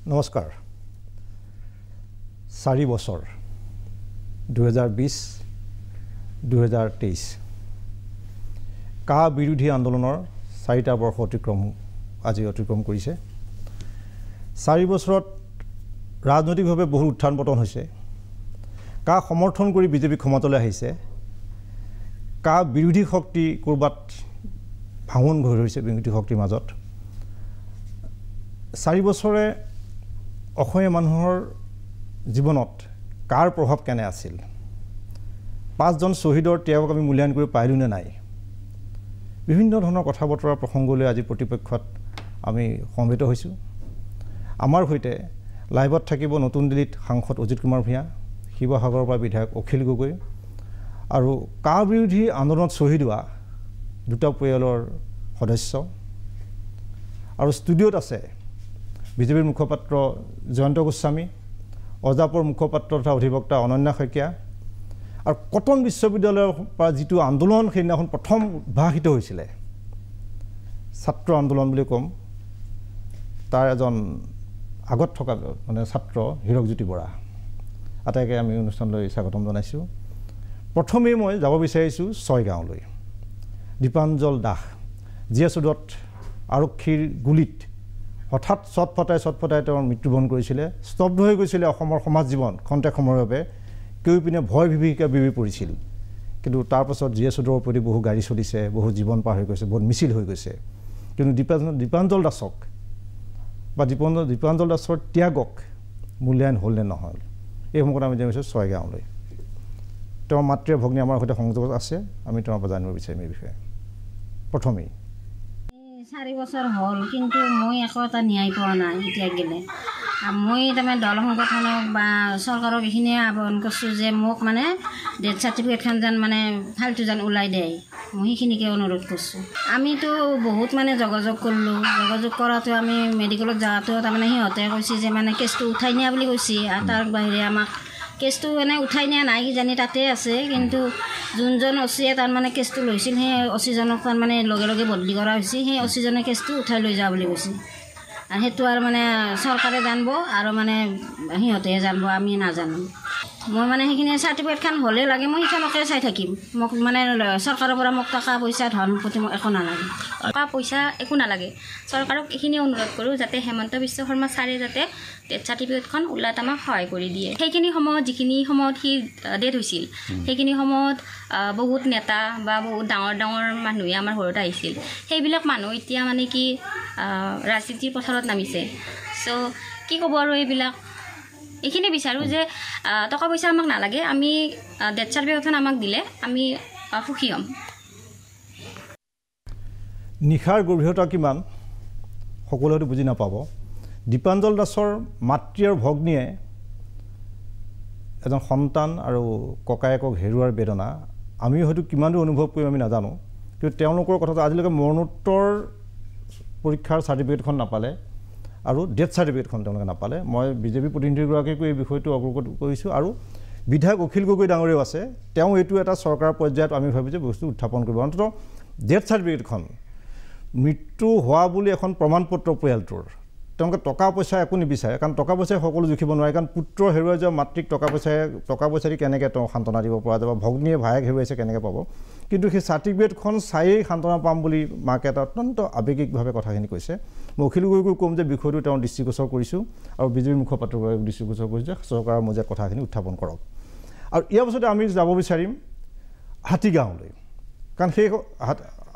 নমস্কাৰ 4 বছৰ 2020-2023 কা বিৰোধী আন্দোলনৰ 4টা বৰ্ষ আজি অতিক্ৰম কৰিছে 4 বছৰত ৰাজনৈতিকভাৱে বহু উত্থান পতন হৈছে কা সমৰ্থন কৰি বিজেপি ক্ষমতালৈ আহিছে কা বিৰোধী শক্তি কৰবাত ভাঙন হৈ ৰৈছে বিৰোধী শক্তিৰ মাজত 4 বছৰে অসমীয়া মানুহৰ জীৱনত কাৰ প্ৰভাৱ কেনে আছিল 5 জন শহীদৰ ত্যাগক আমি মূল্যায়ন কৰি পাইলো নে নাই বিভিন্ন ধৰণৰ কথা বতৰা প্ৰসংগলৈ আজি প্ৰতিপক্ষত আমি সমবেত হৈছো আমাৰ হৈতে লাইভত থাকিব নতুন দিল্লীত সাংসদ অজিত কুমাৰ ভূঞা শিৱসাগৰৰ পৰা বিধায়ক অখিল গগৈ আৰু কা বিৰোধী আন্দোলনত শহীদ হোৱা দুটা পৰিয়ালৰ সদস্য আৰু ষ্টুডিঅ'ত আছে বিজেপিৰ মুখপাত্ৰ জয়ন্ত গোস্বামী অজাপৰ মুখপাত্ৰ তথা অধিবক্তা অনন্যা শইকীয়া আৰু কটন বিশ্ববিদ্যালয়ৰ পৰা যিটো আন্দোলন সেইদিনাখন প্ৰথম উদ্ভাসিত হৈছিলে ছাত্ৰ আন্দোলন বুলি কম তাৰ এজন আগত থকা মানে ছাত্ৰ হিৰকজ্যোতি বৰা আটাইকে আমি অনুষ্ঠানলৈ স্বাগতম জনাইছোঁ প্ৰথমে মই যাব বিচাৰিছোঁ ছয়গাঁৱলৈ দীপাঞ্জল দাস জিএছ ৰোডত আৰক্ষীৰ গুলিত হঠাৎ চটফটাই তেওঁৰ মৃত্যুবৰণ কৰিছিলে স্তব্ধ হৈ গৈছিলে অসমৰ সমাজ জীৱন খন্তেক সময়ৰ বাবে কেউপিনে ভয় বিভীষিকা বিবি পৰিছিল কিন্তু তাৰ পাছত জিএছ ৰোডৰ প্ৰতি বহু গাড়ী চলিছে বহু জীৱন পাৰ হৈ গৈছে বহুত মিছিল হৈ গৈছে কিন্তু দীপাঞ্জল দাসক বা দীপাঞ্জল দাসৰ ত্যাগক মূল্যায়ন হ'ল নে নহ'ল এই সময়ত আমি জানিছোঁ ছয়গাঁৱলৈ তেওঁৰ মাতৃ ভগ্নী আমাৰ সৈতে সংযোগত আছে আমি তেওঁৰ পৰা জানিব বিচাৰিম এই বিষয়ে প্ৰথমেই 4 বছৰ হ'ল কিন্তু মই একো এটা ন্যায় পোৱা নাই এতিয়া গেলে মই তাৰমানে দল সংগঠনক বা চৰকাৰক এইখিনিয়ে আহ্বান কৰিছোঁ যে মোক মানে ডেথ চাৰ্টিফিকেটখন যেন মানে ফাইলটো যেন ওলাই দিয়ে মই সেইখিনিকে অনুৰোধ কৰিছোঁ আমিতো বহুত মানে যোগাযোগ কৰিলোঁ যোগাযোগ কৰাটো আমি মেডিকেলত যাওঁতেও তাৰমানে সিহঁতে কৈছে যে মানে কেছটো উঠাই নিয়া বুলি কৈছে আৰু তাৰ বাহিৰে আমাক কেছটো মানে উঠাই নিয়া নাই কিজানি তাতে আছে কিন্তু যোনজন অচিয়ে তাৰমানে কেছটো লৈছিল সেই অচিজনক তাৰমানে লগে লগে বদলি কৰা হৈছে সেই অচিজনে কেছটো উঠাই লৈ যাওঁ বুলি কৈছে আৰু সেইটো আৰু মানে চৰকাৰে জানিব আৰু মানে সিহঁতে জানিব আমি নাজানো মই মানে সেইখিনি চাৰ্টিফিকেটখন হ'লে লাগে মই সেইখনকে চাই থাকিম মোক মানে চৰকাৰৰ পৰা মোক টকা পইচা ধন প্ৰতি মোক একো নালাগে টকা পইচা একো নালাগে চৰকাৰক এইখিনি অনুৰোধ কৰোঁ যাতে হেমন্ত বিশ্ব শৰ্মা ছাৰে যাতে ডেথ চাৰ্টিফিকেটখন ওলোৱাত আমাক সহায় কৰি দিয়ে সেইখিনি সময়ত যিখিনি সময়ত সি ডেথ হৈছিল সেইখিনি সময়ত বহুত নেতা বা বহুত ডাঙৰ মানুহে আমাৰ ঘৰত আহিছিল সেইবিলাক মানুহ এতিয়া মানে কি ৰাজনীতিৰ পথাৰত নামিছে চ' কি ক'ব আৰু এইখিনি বিচাৰোঁ যে টকা পইচা আমাক নালাগে আমি ডেথ চাৰ্টিফিকেটখন আমাক দিলে আমি সুখী হ'ম নিশাৰ গভীৰতা কিমান সকলোৱে বুজি নাপাব দীপাঞ্জল দাসৰ মাতৃ আৰু ভগ্নীয়ে এজন সন্তান আৰু ককায়েকক হেৰুৱাৰ বেদনা আমি হয়তো কিমান অনুভৱ কৰিম আমি নাজানো কিন্তু তেওঁলোকৰ কথাটো আজিলৈকে মৰণোত্তৰ পৰীক্ষাৰ চাৰ্টিফিকেটখন নাপালে আৰু ডেথ চাৰ্টিফিকেটখন তেওঁলোকে নাপালে মই বিজেপি প্ৰতিনিধিগৰাকীকো এই বিষয়টো অৱগত কৰিছোঁ আৰু বিধায়ক অখিল গগৈ ডাঙৰীয়াও আছে তেওঁ এইটো এটা চৰকাৰ পৰ্যায়ত আমি ভাবি যে বস্তু উত্থাপন কৰিব অন্ততঃ ডেথ চাৰ্টিফিকেটখন মৃত্যু হোৱা বুলি এখন প্ৰমাণ পত্ৰ পৰিয়ালটোৰ তেওঁলোকে টকা পইচা একো নিবিচাৰে কাৰণ টকা পইচাই সকলো জুখিব নোৱাৰে কাৰণ পুত্ৰ হেৰুৱাই যোৱা মাতৃক টকা পইচা দি কেনেকৈ তেওঁ সান্তনা দিব পৰা যাব ভগ্নীয়ে ভায়েক হেৰুৱাইছে কেনেকৈ পাব কিন্তু সেই চাৰ্টিফিকেটখন চায়েই সান্তনা পাম বুলি মাকে এটা অত্যন্ত আৱেগিকভাৱে কথাখিনি কৈছে মই অখিল গগৈকো ক'ম যে বিষয়টো তেওঁ দৃষ্টিগোচৰ কৰিছোঁ আৰু বিজেপিৰ মুখপাত্ৰগৰাকীক দৃষ্টিগোচৰ কৰিছোঁ যে চৰকাৰৰ মজিয়াত কথাখিনি উত্থাপন কৰক আৰু ইয়াৰ পাছতে আমি যাব বিচাৰিম হাতীগাঁৱলৈ কাৰণ সেই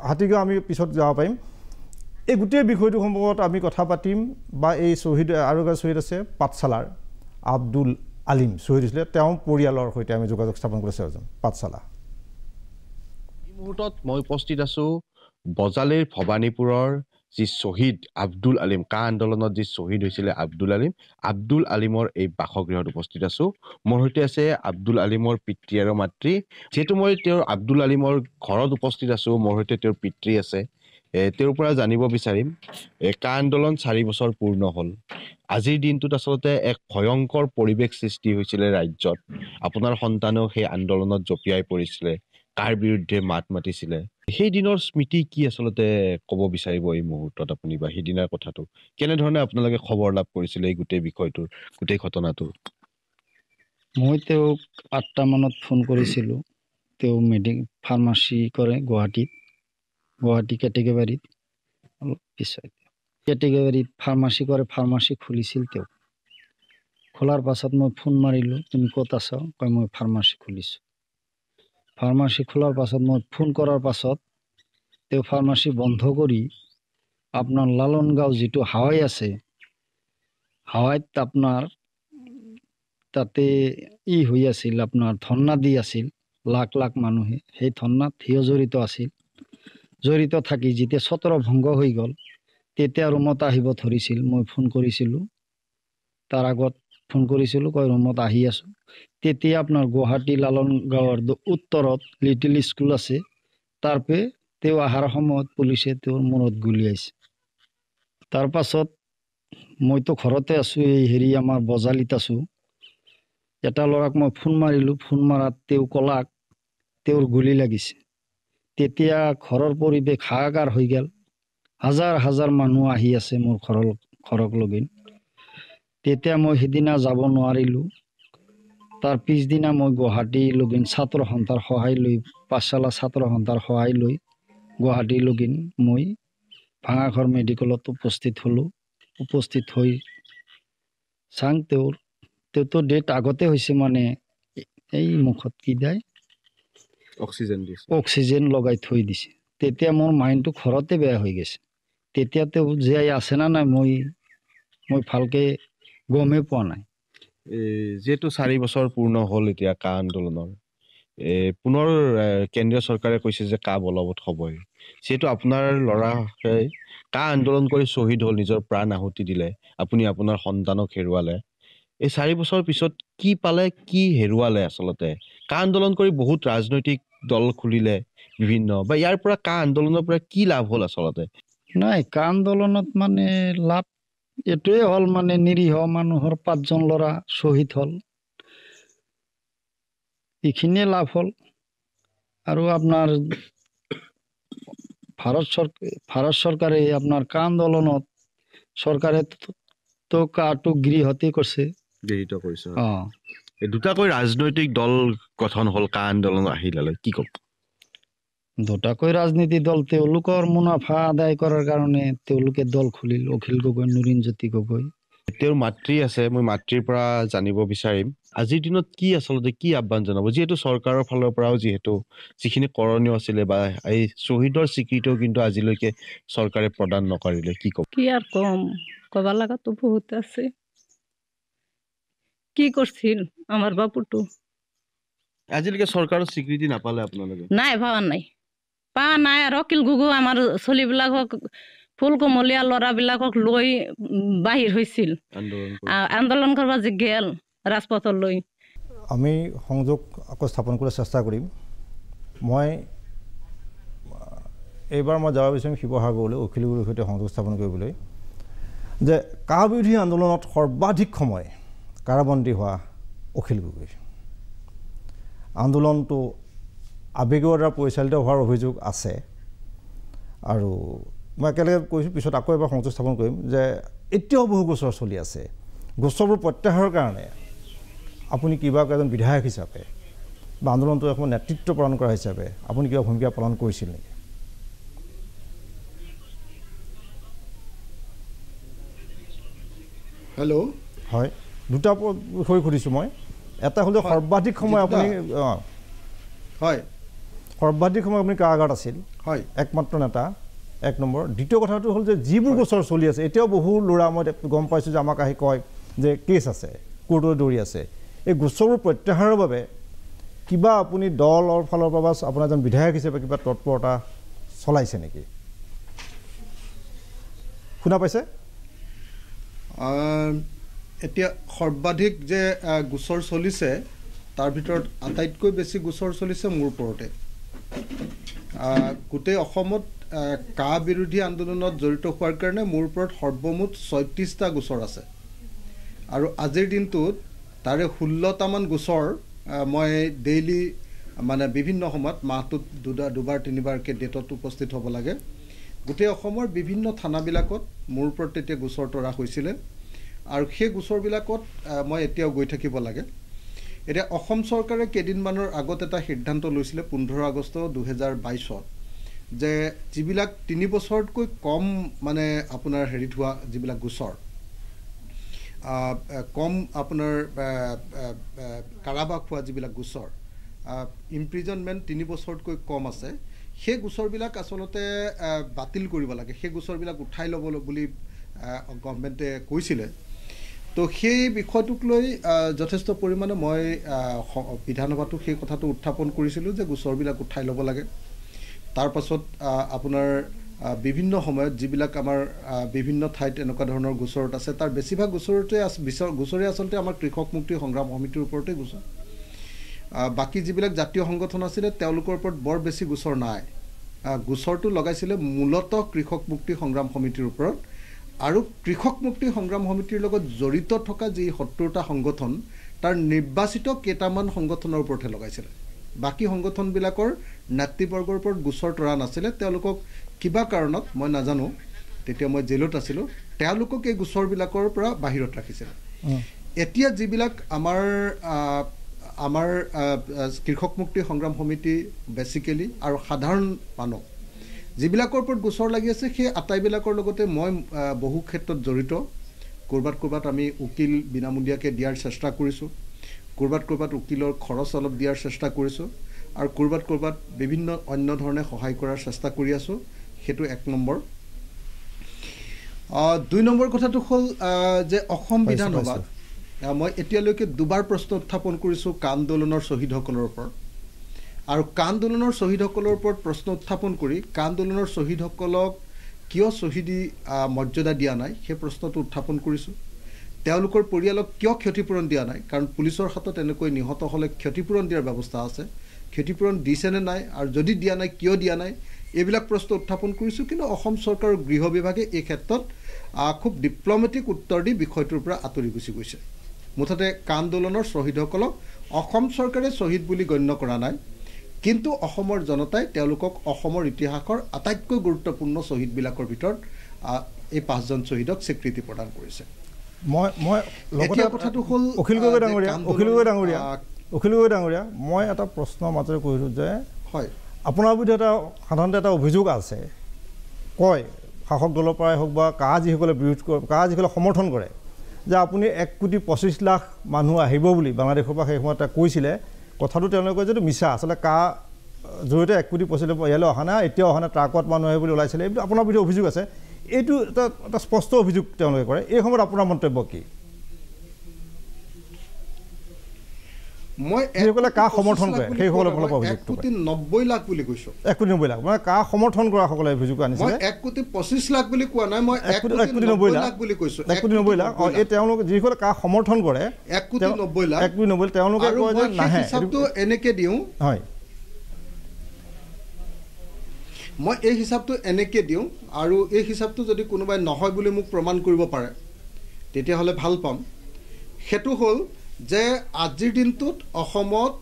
হাতীগাঁও আমি পিছত যাব পাৰিম এই গোটেই বিষয়টো সম্পৰ্কত আমি কথা পাতিম বা এই শ্বহীদ আৰু এজন শ্বহীদ আছে পাঠশালাৰ আব্দুল আলিম শ্বহীদ হৈছিলে তেওঁ পৰিয়ালৰ সৈতে আমি যোগাযোগ স্থাপন কৰিছোঁ এজন পাঠশালা এই মুহূৰ্তত মই উপস্থিত আছোঁ বজালিৰ ভৱানীপুৰৰ যি শ্বহীদ আব্দুল আলিম কা আন্দোলনত যি শ্বহীদ হৈছিলে আব্দুল আলিমৰ এই বাসগৃহত উপস্থিত আছোঁ মোৰ সৈতে আছে আব্দুল আলিমৰ পিতৃ আৰু মাতৃ যিহেতু মই তেওঁৰ আব্দুল আলিমৰ ঘৰত উপস্থিত আছোঁ মোৰ সৈতে তেওঁৰ পিতৃ আছে তেওঁৰ পৰা জানিব বিচাৰিম কা আন্দোলন 4 বছৰ পূৰ্ণ হ'ল আজিৰ দিনটোত আচলতে এক ভয়ংকৰ পৰিৱেশ সৃষ্টি হৈছিলে ৰাজ্যত আপোনাৰ সন্তানেও সেই আন্দোলনত জপিয়াই পৰিছিলে কাৰ বিৰুদ্ধে মাত মাতিছিলে সেই দিনৰ স্মৃতি কি আচলতে ক'ব বিচাৰিব এই মুহূৰ্তত আপুনি বা সেইদিনাৰ কথাটো কেনেধৰণে আপোনালোকে খবৰ লাভ কৰিছিলে এই গোটেই বিষয়টোৰ গোটেই ঘটনাটো মই তেওঁক 8টা মানত ফোন কৰিছিলোঁ তেওঁ ফাৰ্মাচী কৰে গুৱাহাটী কেটেগেবাৰীত অলপ পিছত কেটেগেবাৰীত ফাৰ্মাচী কৰে ফাৰ্মাচী খুলিছিল তেওঁ খোলাৰ পাছত মই ফোন মাৰিলোঁ তুমি ক'ত আছা কয় মই ফাৰ্মাচী খুলিছোঁ ফাৰ্মাচী খোলাৰ পাছত মই ফোন কৰাৰ পাছত তেওঁ ফাৰ্মাচী বন্ধ কৰি আপোনাৰ লালনগাঁও যিটো হাৱাই আছে হাৱাইত আপোনাৰ তাতে হৈ আছিল আপোনাৰ ধৰ্ণা দি আছিল লাখ লাখ মানুহে সেই ধৰ্ণাত সিও জড়িত থাকি যেতিয়া ছত্ৰ ভংগ হৈ গ'ল তেতিয়া ৰুমত আহিব ধৰিছিল মই ফোন কৰিছিলোঁ তাৰ আগত ফোন কৰিছিলোঁ কয় ৰুমত আহি আছোঁ তেতিয়া আপোনাৰ গুৱাহাটী লালনগাঁৱৰ উত্তৰত লিটিল স্কুল আছে তাৰপে তেওঁ অহাৰ সময়ত পুলিচে তেওঁৰ মূৰত গুলিয়াইছে তাৰ পাছত মইতো ঘৰতে আছোঁ এই আমাৰ বজালিত আছোঁ এটা ল'ৰাক মই ফোন মাৰিলোঁ ফোন মাৰাত তেওঁ ক'লাক তেওঁৰ গুলি লাগিছে তেতিয়া ঘৰৰ পৰিৱেশ হাহাকাৰ হৈ গ'ল হাজাৰ হাজাৰ মানুহ আহি আছে মোৰ ঘৰক লগি তেতিয়া মই সিদিনা যাব নোৱাৰিলোঁ তাৰ পিছদিনা মই গুৱাহাটী লগিন ছাত্ৰ সন্থাৰ সহায় লৈ পাঠশালা ছাত্ৰ সন্থাৰ সহায় লৈ গুৱাহাটী লগিন মই ভাঙাঘৰ মেডিকেলত উপস্থিত হৈ চাং তেওঁতো ডেট আগতে হৈছে মানে এই মুখত কি দিয়ে অক্সিজেন লগাই থৈ দিছে তেতিয়া মোৰ মাইণ্ডটো ঘৰতে বেয়া হৈ গৈছে তেতিয়া তেওঁ জীয়াই আছে না নাই মই ভালকে গমেই পোৱা নাই যেহেতু 4 বছৰ পূৰ্ণ হ'ল এতিয়া কা আন্দোলনৰ পুনৰ কেন্দ্ৰীয় চৰকাৰে কৈছে যে কা বলবৎ হ'বই যেহেতু আপোনাৰ ল'ৰা কা আন্দোলন কৰি শ্বহীদ হ'ল নিজৰ প্ৰাণ আহুতি দিলে আপুনি আপোনাৰ সন্তানক হেৰুৱালে এই 4 বছৰ পিছত কি পালে কি হেৰুৱালে আচলতে কা আন্দোলন কৰি বহুত ৰাজনৈতিক দল খুলিলে বিভিন্ন বা ইয়াৰ পৰা কা আন্দোলনৰ পৰা কি লাভ হ'ল আচলতে নাই কা আন্দোলনত মানে লাভ এটোৱে হ'ল মানে নিৰীহ মানুহৰ 5জন ল'ৰা শ্বহীদ হ'ল এইখিনিয়ে লাভ হ'ল আৰু আপোনাৰ ভাৰত চৰকাৰে আপোনাৰ কা আন্দোলনত চৰকাৰে তো কাটো গৃহীত কৰিছে এই দুটাকৈ ৰাজনৈতিক দল গঠন হ'ল কা আন্দোলন আহিলে কি ক'ব দুটাকৈ ৰাজনীতি দল তেওঁলোকৰ মুনাফা আদায় কৰাৰ কাৰণে তেওঁলোকে দল খুলিল অখিল গগৈ নুৰিনজ্যোতি গগৈ তেওঁৰ মাতৃ আছে মই মাতৃৰ পৰা জানিব বিচাৰিম আজিৰ দিনত কি আচলতে কি আহ্বান জনাব যিহেতু চৰকাৰৰ ফালৰ পৰাও যিখিনি কৰণীয় আছিলে বা এই শ্বহীদৰ স্বীকৃতিও কিন্তু আজিলৈকে চৰকাৰে প্ৰদান নকৰিলে কি ক'ব কি আর কবা লাগা তো বহুত আছে কি করছিল আমার বাপুটো আজিলৈকে চৰকাৰৰ স্বীকৃতি নাপালে আপোনালোকে নাই পাৱা নাই আৰু অকিল গুগু আমাৰ চলিবিলাকক ফুলকমলীয়া ল'ৰাবিলাকক লৈ বাহিৰ হৈছিল আন্দোলন কৰিব যে গেল ৰাজপথলৈ আমি সংযোগ আকৌ স্থাপন কৰাৰ চেষ্টা কৰিম মই এইবাৰ মই যাব বিচাৰিম শিৱসাগৰলৈ অখিল গুৰুৰ সৈতে সংযোগ স্থাপন কৰিবলৈ যে কা বিৰোধী আন্দোলনত সৰ্বাধিক সময় কাৰাবন্দী হোৱা অখিল গগৈ আন্দোলনটো আবেগৰ দ্বাৰা পৰিচালিত হোৱাৰ অভিযোগ আছে আৰু মই একেলগে কৈছোঁ পিছত আকৌ এবাৰ সংযোগ স্থাপন কৰিম যে এতিয়াও বহু গোচৰ চলি আছে গোচৰবোৰ প্ৰত্যাহাৰৰ কাৰণে আপুনি কিবা এজন বিধায়ক হিচাপে বা আন্দোলনটো এখন নেতৃত্ব প্ৰদান কৰা হিচাপে আপুনি কিবা ভূমিকা পালন কৰিছিল নেকি হেল্ল' হয় দুটা বিষয় সুধিছোঁ মই এটা হ'লে সৰ্বাধিক সময় আপুনি হয় সৰ্বাধিক সময় আপুনি কাৰাগাৰত আছিল হয় একমাত্ৰ নেতা এক নম্বৰ দ্বিতীয় কথাটো হ'ল যে যিবোৰ গোচৰ চলি আছে এতিয়াও বহু ল'ৰা মই গম পাইছোঁ যে আমাক আহি কয় যে কেছ আছে কোৰ্টলৈ দৌৰি আছে এই গোচৰবোৰ প্ৰত্যাহাৰৰ বাবে কিবা আপুনি দলৰ ফালৰ পৰা বা আপোনাৰ এজন বিধায়ক হিচাপে কিবা তৎপৰতা চলাইছে নেকি শুনা পাইছে এতিয়া সৰ্বাধিক যে গোচৰ চলিছে তাৰ ভিতৰত আটাইতকৈ বেছি গোচৰ চলিছে মোৰ ওপৰতে গোটেই অসমত কা বিৰোধী আন্দোলনত জড়িত হোৱাৰ কাৰণে মোৰ ওপৰত সৰ্বমুঠ ৩৬টা গোচৰ আছে আৰু আজিৰ দিনটোত তাৰে ১৬টামান গোচৰ মই ডেইলি মানে বিভিন্ন সময়ত মাহটোত দুবাৰ তিনিবাৰকৈ ডেটত উপস্থিত হ'ব লাগে। গোটেই অসমৰ বিভিন্ন থানাবিলাকত মোৰ ওপৰত তেতিয়া গোচৰ তৰা হৈছিলে আৰু সেই গোচৰবিলাকত মই এতিয়াও গৈ থাকিব লাগে। এতিয়া অসম চৰকাৰে কেইদিনমানৰ আগত এটা সিদ্ধান্ত লৈছিলে 15 আগষ্ট 2022 যে যিবিলাক 3 বছৰতকৈ কম মানে আপোনাৰ হেৰিত হোৱা যিবিলাক গোচৰ কম আপোনাৰ কাৰাবাস হোৱা যিবিলাক গোচৰ ইমপ্ৰিজনমেণ্ট 3 বছৰতকৈ কম আছে সেই গোচৰবিলাক আচলতে বাতিল কৰিব লাগে, সেই গোচৰবিলাক উঠাই ল'ব বুলি গভৰ্ণমেণ্টে কৈছিলে। তো সেই বিষয়টোক লৈ যথেষ্ট পৰিমাণে মই বিধানসভাতো সেই কথাটো উত্থাপন কৰিছিলোঁ যে গোচৰবিলাক উঠাই ল'ব লাগে। তাৰ পাছত আপোনাৰ বিভিন্ন সময়ত যিবিলাক আমাৰ বিভিন্ন ঠাইত এনেকুৱা ধৰণৰ গোচৰত আছে তাৰ বেছিভাগ গোচৰে আচলতে আমাৰ কৃষক মুক্তি সংগ্ৰাম সমিতিৰ ওপৰতে গোচৰ। বাকী যিবিলাক জাতীয় সংগঠন আছিলে তেওঁলোকৰ ওপৰত বৰ বেছি গোচৰ নাই। গোচৰটো লগাইছিলে মূলতঃ কৃষক মুক্তি সংগ্ৰাম সমিতিৰ ওপৰত আৰু কৃষক মুক্তি সংগ্ৰাম সমিতিৰ লগত জড়িত থকা যি 70টা সংগঠন তাৰ নিৰ্বাচিত কেইটামান সংগঠনৰ ওপৰতহে লগাইছিলে। বাকী সংগঠনবিলাকৰ নেতৃবৰ্গৰ ওপৰত গোচৰ তৰা নাছিলে। তেওঁলোকক কিবা কাৰণত মই নাজানো, তেতিয়া মই জেলত আছিলোঁ, তেওঁলোকক এই গোচৰবিলাকৰ পৰা বাহিৰত ৰাখিছিলে। এতিয়া যিবিলাক আমাৰ কৃষক মুক্তি সংগ্ৰাম সমিতি বেচিকেলি আৰু সাধাৰণ মানুহ যিবিলাকৰ ওপৰত গোচৰ লাগি আছে সেই আটাইবিলাকৰ লগতে মই বহু ক্ষেত্ৰত জড়িত। ক'ৰবাত আমি উকিল বিনামূলীয়াকৈ দিয়াৰ চেষ্টা কৰিছোঁ, ক'ৰবাত উকিলৰ খৰচ অলপ দিয়াৰ চেষ্টা কৰিছোঁ আৰু ক'ৰবাত বিভিন্ন অন্য ধৰণে সহায় কৰাৰ চেষ্টা কৰি আছোঁ। সেইটো 1 নম্বৰ। 2 নম্বৰ কথাটো হ'ল যে অসম বিধানসভাত মই এতিয়ালৈকে 2বাৰ প্ৰশ্ন উত্থাপন কৰিছোঁ কা আন্দোলনৰ শ্বহীদসকলৰ ওপৰত আৰু কা আন্দোলনৰ শ্বহীদসকলৰ ওপৰত প্ৰশ্ন উত্থাপন কৰি কা আন্দোলনৰ শ্বহীদসকলক কিয় শ্বহীদী মৰ্যাদা দিয়া নাই সেই প্ৰশ্নটো উত্থাপন কৰিছোঁ। তেওঁলোকৰ পৰিয়ালক কিয় ক্ষতিপূৰণ দিয়া নাই, কাৰণ পুলিচৰ হাতত এনেকৈ নিহত হ'লে ক্ষতিপূৰণ দিয়াৰ ব্যৱস্থা আছে, ক্ষতিপূৰণ দিছেনে নাই আৰু যদি দিয়া নাই কিয় দিয়া নাই, এইবিলাক প্ৰশ্ন উত্থাপন কৰিছোঁ। কিন্তু অসম চৰকাৰৰ গৃহ বিভাগে এই ক্ষেত্ৰত খুব ডিপ্ল'মেটিক উত্তৰ দি বিষয়টোৰ পৰা আঁতৰি গুচি গৈছে। মুঠতে কা আন্দোলনৰ শ্বহীদসকলক অসম চৰকাৰে শ্বহীদ বুলি গণ্য কৰা নাই, কিন্তু অসমৰ জনতাই তেওঁলোকক অসমৰ ইতিহাসৰ আটাইতকৈ গুৰুত্বপূৰ্ণ শ্বহীদবিলাকৰ ভিতৰত এই 5জন শ্বহীদক স্বীকৃতি প্ৰদান কৰিছে। এতিয়া কথাটো হ'ল অখিল গগৈ ডাঙৰীয়া, মই এটা প্ৰশ্নৰ মাজেৰে কৈছোঁ যে হয় আপোনাৰ বিৰুদ্ধে সাধাৰণতে এটা অভিযোগ আছে, কয় শাসক দলৰ পৰাই হওক বা কা যিসকলে সমৰ্থন কৰে যে আপুনি 1,25,00,000 মানুহ আহিব বুলি বাংলাদেশৰ পৰা সেই সময়ত কৈছিলে। কথাটো তেওঁলোকে কয় যে মিছা, আচলতে কা জৰিয়তে 1,25,00,000 ইয়ালৈ অহা নাই, এতিয়াও অহা নাই, ট্ৰাকত মানুহ আহে বুলি ওলাইছিলে। এইটো আপোনাৰ বিৰুদ্ধে অভিযোগ আছে, এইটো এটা স্পষ্ট অভিযোগ তেওঁলোকে কৰে। এই সময়ত আপোনাৰ মন্তব্য কি? মই যিসকলে কা সমৰ্থন কৰে সেইসকলৰ ফালৰ পৰা অভিযোগ 1,90,00,000 বুলি কৈছোঁ। 1,90,00,000 মানে কা সমৰ্থন কৰা সকলে অভিযোগ আনিছে। 1,25,00,000 বুলি কোৱা নাই, মই 1,90,00,000 বুলি কৈছোঁ। 1,90,000 এই তেওঁলোক যিসকলে কা সমৰ্থন কৰে 1,90,000 তেওঁলোকে কয় যে নাহে। হিচাপটো এনেকৈ দিওঁ, হয় মই এই হিচাপটো এনেকৈ দিওঁ আৰু এই হিচাপটো যদি কোনোবাই নহয় বুলি মোক প্ৰমাণ কৰিব পাৰে তেতিয়াহ'লে ভাল পাম। সেইটো হ'ল যে আজিৰ দিনটোত অসমত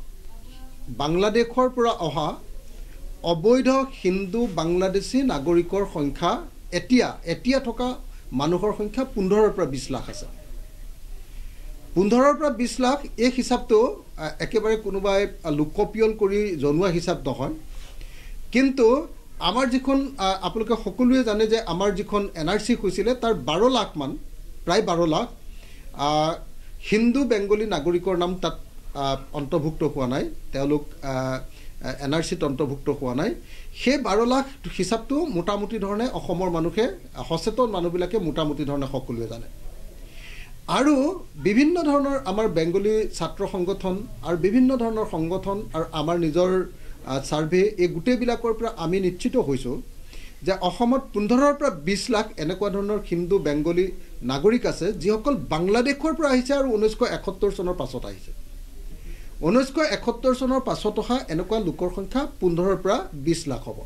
বাংলাদেশৰ পৰা অহা অবৈধ হিন্দু বাংলাদেশী নাগৰিকৰ সংখ্যা এতিয়া থকা মানুহৰ সংখ্যা 15ৰ পৰা 20 লাখ আছে। 15ৰ পৰা 20 লাখ এই হিচাপটো একেবাৰে কোনোবাই লোকপিয়ল কৰি জনোৱা হিচাপ নহয়। কিন্তু আমাৰ যিখন আপোনালোকে সকলোৱে জানে যে আমাৰ যিখন NRC হৈছিলে তাৰ 12 লাখ মান, প্ৰায় 12 লাখ হিন্দু বেংগলী নাগৰিকৰ নাম তাত অন্তৰ্ভুক্ত হোৱা নাই, তেওঁলোক NRCত অন্তৰ্ভুক্ত হোৱা নাই। সেই 12 লাখ হিচাপটো মোটামুটি ধৰণে অসমৰ মানুহে সচেতন মানুহবিলাকে মোটামুটি ধৰণে সকলোৱে জানে। আৰু বিভিন্ন ধৰণৰ আমাৰ বেংগলী ছাত্ৰ সংগঠন আৰু বিভিন্ন ধৰণৰ সংগঠন আৰু আমাৰ নিজৰ ছাৰ্ভে এই গোটেইবিলাকৰ পৰা আমি নিশ্চিত হৈছোঁ যে অসমত 15ৰ পৰা 20 লাখ এনেকুৱা ধৰণৰ হিন্দু বেংগলী নাগৰিক আছে যিসকল বাংলাদেশৰ পৰা আহিছে আৰু 1971 চনৰ পাছত আহিছে। 1971 চনৰ পাছত অহা এনেকুৱা লোকৰ সংখ্যা 15ৰ পৰা 20 লাখ হ'ব।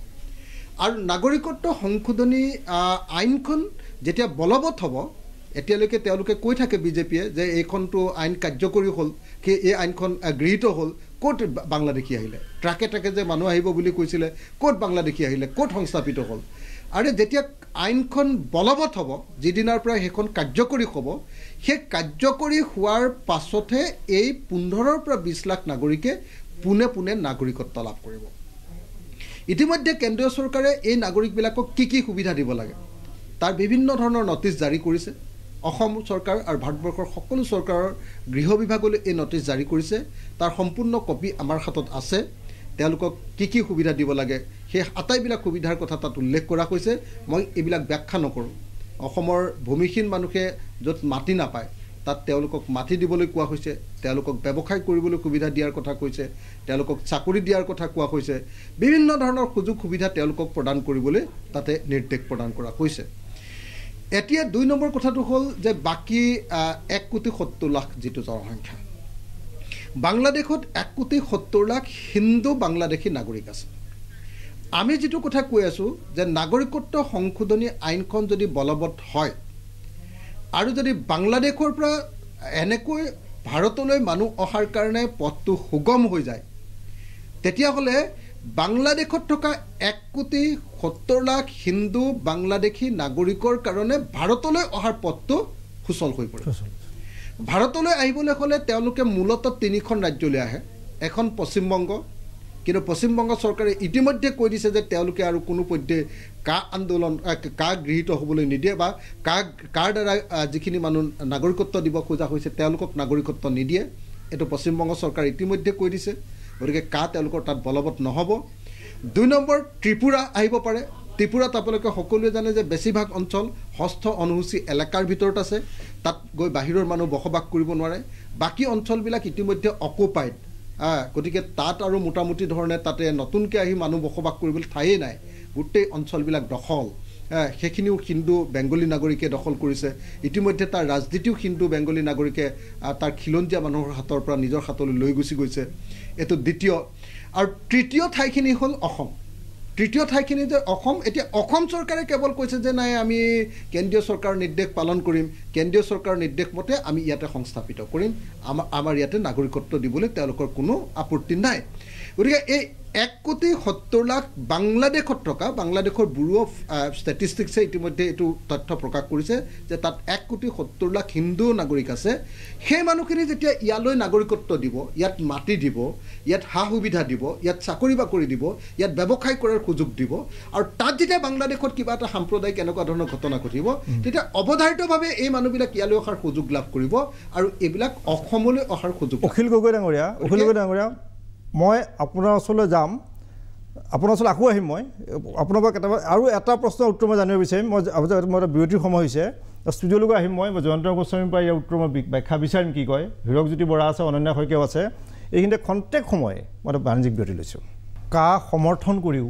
আৰু নাগৰিকত্ব সংশোধনী আইনখন যেতিয়া বলবৎ হ'ব, এতিয়ালৈকে তেওঁলোকে কৈ থাকে বিজেপিয়ে যে এইখনটো আইন কাৰ্যকৰী হ'ল, এই আইনখন গৃহীত হ'ল, ক'ত বাংলাদেশী আহিলে ট্ৰাকে ট্ৰাকে যে মানুহ আহিব বুলি কৈছিলে ক'ত বাংলাদেশী আহিলে ক'ত সংস্থাপিত হ'ল আৰু যেতিয়া আইনখন বলবৎ হ'ব যিদিনাৰ পৰা সেইখন কাৰ্যকৰী হ'ব সেই কাৰ্যকৰী হোৱাৰ পাছতহে এই 15 পৰা 20 লাখ নাগৰিকে পুনে পুনে নাগৰিকত্ব লাভ কৰিব ইতিমধ্যে কেন্দ্ৰীয় চৰকাৰে এই নাগৰিকবিলাকক কি সুবিধা দিব লাগে তাৰ বিভিন্ন ধৰণৰ নটিচ জাৰি কৰিছে অসম চৰকাৰ আৰু ভাৰতবৰ্ষৰ সকলো চৰকাৰৰ গৃহ বিভাগলৈ এই নটিচ জাৰি কৰিছে তাৰ সম্পূৰ্ণ কপি আমাৰ হাতত আছে তেওঁলোকক কি সুবিধা দিব লাগে সেই আটাইবিলাক সুবিধাৰ কথা তাত উল্লেখ কৰা হৈছে মই এইবিলাক ব্যাখ্যা নকৰোঁ অসমৰ ভূমিহীন মানুহে য'ত মাটি নাপায় তাত তেওঁলোকক মাটি দিবলৈ কোৱা হৈছে তেওঁলোকক ব্যৱসায় কৰিবলৈ সুবিধা দিয়াৰ কথা কৈছে তেওঁলোকক চাকৰি দিয়াৰ কথা কোৱা হৈছে বিভিন্ন ধৰণৰ সুযোগ সুবিধা তেওঁলোকক প্ৰদান কৰিবলৈ তাতে নিৰ্দেশ প্ৰদান কৰা হৈছে এতিয়া 2 নম্বৰ কথাটো হ'ল যে বাকি 1,70 লাখ যিটো জনসংখ্যা বাংলাদেশত 1,70 লাখ হিন্দু বাংলাদেশী নাগৰিক আছে আমি যেটো কথা কৈ আছো যে নাগৰিকত্ব সংশোধনী আইনখন যদি বলবৎ হয় আৰু যদি বাংলাদেশৰ পৰা এনেকৈ ভাৰতলৈ মানুহ অহাৰ কাৰণে পথটো সুগম হৈ যায় তেতিয়া হলে বাংলাদেশত থকা 1,70 লাখ হিন্দু বাংলাদেশী নাগৰিকৰ কাৰণে ভাৰতলৈ অহাৰ পথটো সুচল হৈ পৰে ভাৰতলৈ আহিবলৈ হলে তেওঁলোকে মূলতঃ 3খন ৰাজ্যলৈ আহে এখন পশ্চিমবংগ কিন্তু পশ্চিমবংগ চৰকাৰে ইতিমধ্যে কৈ দিছে যে তেওঁলোকে আৰু কোনো পদ্ধতি কা আন্দোলন কা গৃহীত হ'বলৈ নিদিয়ে বা কাৰ দ্বাৰা যিখিনি মানুহ নাগৰিকত্ব দিব খোজা হৈছে তেওঁলোকক নাগৰিকত্ব নিদিয়ে এটো পশ্চিমবংগ চৰকাৰ ইতিমধ্যে কৈ দিছে গতিকে কা তেওঁলোকৰ তাত বলবৎ নহব 2 নম্বৰ ত্ৰিপুৰা আহিব পাৰে ত্ৰিপুৰাত আপোনালোকে সকলোৱে জানে যে বেছিভাগ অঞ্চল হস্ত অনুসূচী এলেকাৰ ভিতৰত আছে তাত গৈ বাহিৰৰ মানুহ বসবাস কৰিব নোৱাৰে বাকি অঞ্চলবিলাক ইতিমধ্যে অকুপাইড গতিকে তাত আৰু মোটামুটি ধৰণে তাতে নতুনকৈ আহি মানুহ বসবাস কৰিবলৈ ঠাইয়ে নাই গোটেই অঞ্চলবিলাক দখল সেইখিনিও হিন্দু বেংগলী নাগৰিকে দখল কৰিছে ইতিমধ্যে তাৰ ৰাজনীতিও হিন্দু বেংগলী নাগৰিকে তাৰ খিলঞ্জীয়া মানুহৰ হাতৰ পৰা নিজৰ হাতলৈ লৈ গুচি গৈছে এটো দ্বিতীয় আৰু তৃতীয় ঠাইখিনি হ'ল অসম তৃতীয় ঠাইখিনি যে অসম এতিয়া অসম চৰকাৰে কেৱল কৈছে যে নাই আমি কেন্দ্ৰীয় চৰকাৰৰ নিৰ্দেশ পালন কৰিম কেন্দ্ৰীয় চৰকাৰৰ নিৰ্দেশ মতে আমি ইয়াতে সংস্থাপিত কৰিম আমাৰ ইয়াতে নাগৰিকত্ব দিবলৈ তেওঁলোকৰ কোনো আপত্তি নাই গতিকে এই 1,70 লাখ বাংলাদেশত থকা বাংলাদেশৰ ব্যুৰো অফ ষ্টেটিষ্টিক্সে ইতিমধ্যে এইটো তথ্য প্ৰকাশ কৰিছে যে তাত 1,70 লাখ হিন্দু নাগৰিক আছে সেই মানুহখিনি যেতিয়া ইয়ালৈ নাগৰিকত্ব দিব ইয়াত মাটি দিব ইয়াত হা সুবিধা দিব ইয়াত চাকৰি বাকৰি দিব ইয়াত ব্যৱসায় কৰাৰ সুযোগ দিব আৰু তাত যেতিয়া বাংলাদেশত কিবা এটা সাম্প্ৰদায়িক এনেকুৱা ধৰণৰ ঘটনা ঘটিব তেতিয়া অৱধাৰিতভাৱে এই মানুহবিলাক ইয়ালৈ অহাৰ সুযোগ লাভ কৰিব আৰু এইবিলাক অসমলৈ অহাৰ সুযোগ অখিল গগৈ ডাঙৰীয়া মই আপোনাৰ ওচৰলৈ যাম আপোনাৰ ওচৰলৈ আকৌ আহিম মই আপোনালোকক আৰু এটা প্ৰশ্নৰ উত্তৰ মই জানিব বিচাৰিম মই বিৰতিৰ সময় হৈছে ষ্টুডিঅ'লৈকে আহিম মই জয়ন্ত গোস্বামীৰ পৰা ইয়াৰ উত্তৰ মই ব্যাখ্যা বিচাৰিম কি কয় হীৰকজ্যোতি বৰা আছে অনন্যা শইকীয়াও আছে এইখিনিতে খন্তেক সময় মই বাণিজ্যিক বিৰতি লৈছোঁ কা সমৰ্থন কৰিও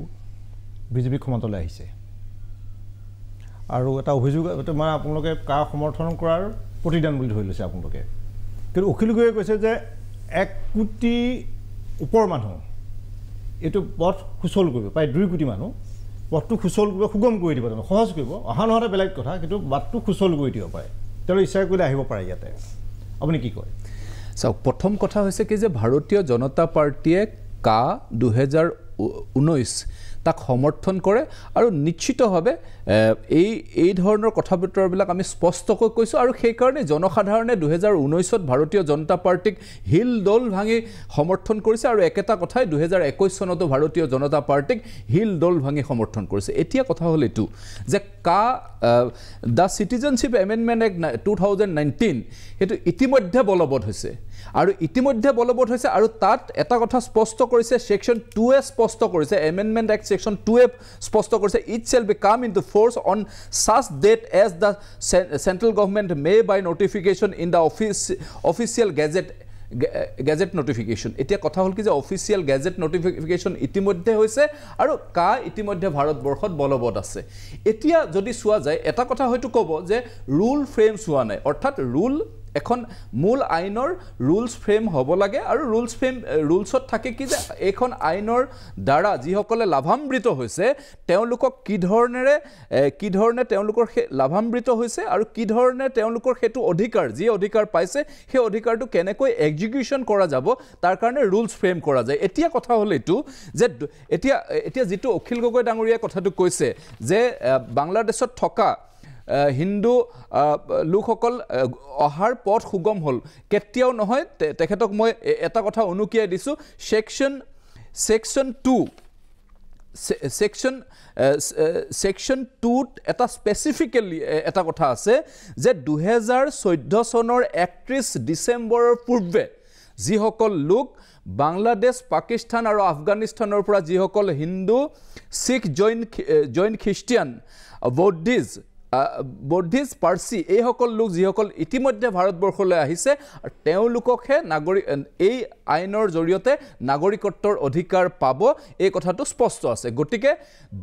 বিজেপি ক্ষমতালৈ আহিছে আৰু এটা অভিযোগ মানে আপোনালোকে কা সমৰ্থন কৰাৰ প্ৰতিদান বুলি ধৰি লৈছে আপোনালোকে কিন্তু অখিল গগৈয়ে কৈছে যে 1 কোটি ওপৰ মানুহ এইটো পথ সুচল কৰিব প্ৰায় 2 কোটি মানুহ পথটো সুচল কৰিব সুগম কৰি দিব সহজ কৰিব অহা নহওঁতে বেলেগ কথা কিন্তু বাটটো সুচল কৰি দিব পাৰে তেওঁ ইচ্ছা কৰিলে আহিব পাৰে ইয়াতে আপুনি কি কয় চাওক প্ৰথম কথা হৈছে কি যে ভাৰতীয় জনতা পাৰ্টিয়ে কা 2019 তাক সমৰ্থন কৰে আৰু নিশ্চিতভাৱে এই ধৰণৰ কথা বতৰাবিলাক আমি স্পষ্টকৈ কৈছোঁ আৰু সেইকাৰণে জনসাধাৰণে 2019ত ভাৰতীয় জনতা পাৰ্টিক হিল দল ভাঙি সমৰ্থন কৰিছে আৰু একেটা কথাই 2021 চনতো ভাৰতীয় জনতা পাৰ্টিক হিল দল ভাঙি সমৰ্থন কৰিছে এতিয়া কথা হ'ল এইটো যে কা দ্য চিটিজেনশ্বিপ এমেণ্ডমেণ্ট এক্ট 2019 সেইটো ইতিমধ্যে বলবৎ হৈছে আৰু ইতিমধ্যে বলবৎ হৈছে আৰু তাত এটা কথা স্পষ্ট কৰিছে সেকশন 2 স্পষ্ট কৰিছে এমেণ্ডমেণ্ট এক্ট সেকশন 2 স্পষ্ট কৰিছে ইট শেল বি কাম into force on such date as the central government may by notification in the official gazette notification এতিয়া কথা হ'ল কি যে অফিচিয়েল গেজেট নোটিফিকেশন ইতিমধ্যে হৈছে আৰু কা ইতিমধ্যে ভাৰতবৰ্ষত বলবৎ আছে এতিয়া যদি চোৱা যায় এটা কথা হয়তো ক'ব যে ৰুল ফ্ৰেমছ হোৱা নাই অৰ্থাৎ ৰুল এখন মূল আইনৰ ৰুলছ ফ্ৰেম হ'ব লাগে আৰু ৰুলছত থাকে কি যে এইখন আইনৰ দ্বাৰা যিসকলে লাভান্বিত হৈছে তেওঁলোকক কি ধৰণে তেওঁলোকৰ লাভান্বিত হৈছে আৰু কি ধৰণে তেওঁলোকৰ সেইটো অধিকাৰ যি অধিকাৰ পাইছে সেই অধিকাৰটো কেনেকৈ এক্সিকিউশ্যন কৰা যাব তাৰ কাৰণে ৰুলছ ফ্ৰেম কৰা যায় এতিয়া কথা হ'ল এইটো যে এতিয়া যিটো অখিল গগৈ ডাঙৰীয়াই কথাটো কৈছে যে বাংলাদেশত থকা হিন্দু লোকসকল অহাৰ পথ সুগম হ'ল কেতিয়াও নহয় তেখেতক মই এটা কথা অনুকিয়াই দিছোঁ ছেকশ্যন 2ত এটা স্পেচিফিকেলি এটা কথা আছে যে 2014 চনৰ 31 ডিচেম্বৰৰ পূৰ্বে যিসকল লোক বাংলাদেশ পাকিস্তান আৰু আফগানিস্তানৰ পৰা যিসকল হিন্দু শিখ জৈন খ্ৰীষ্টিয়ান বৌদ্ধিষ্ট পাৰ্চী এইসকল লোক যিসকল ইতিমধ্যে ভাৰতবৰ্ষলৈ আহিছে তেওঁলোককহে এই আইনৰ জৰিয়তে নাগৰিকত্বৰ অধিকাৰ পাব এই কথাটো স্পষ্ট আছে গতিকে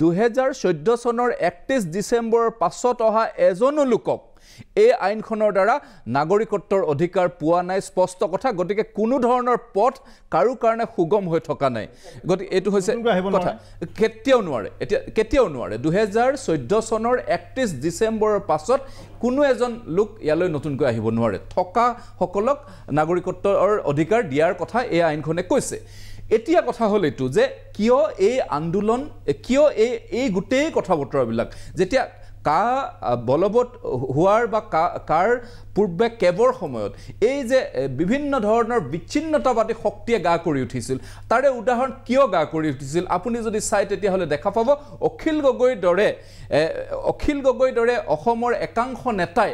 2014 চনৰ 31 ডিচেম্বৰৰ পাছত অহা এজনো লোকক এই আইনখনৰ দ্বাৰা নাগৰিকত্বৰ অধিকাৰ পোৱা নাই স্পষ্ট কথা গতিকে কোনো ধৰণৰ পথ কাৰো কাৰণে সুগম হৈ থকা নাই গতিকে এইটো হৈছে কথা কেতিয়াও নোৱাৰে 2014 চনৰ 31 ডিচেম্বৰৰ পাছত কোনো এজন লোক ইয়ালৈ নতুনকৈ আহিব নোৱাৰে থকা সকলক নাগৰিকত্বৰ অধিকাৰ দিয়াৰ কথা এই আইনখনে কৈছে এতিয়া কথা হ'ল এইটো যে কিয় এই আন্দোলন কিয় এই গোটেই কথা বতৰাবিলাক যেতিয়া কা বলবৎ হোৱাৰ বা কাৰ পূৰ্বে কেবৰ সময়ত এই যে বিভিন্ন ধৰণৰ বিচ্ছিন্নতাবাদী শক্তিয়ে গা কৰি উঠিছিল তাৰে উদাহৰণ কিয় গা কৰি উঠিছিল আপুনি যদি চাই তেতিয়াহ'লে দেখা পাব অখিল গগৈৰ দৰে অসমৰ একাংশ নেতাই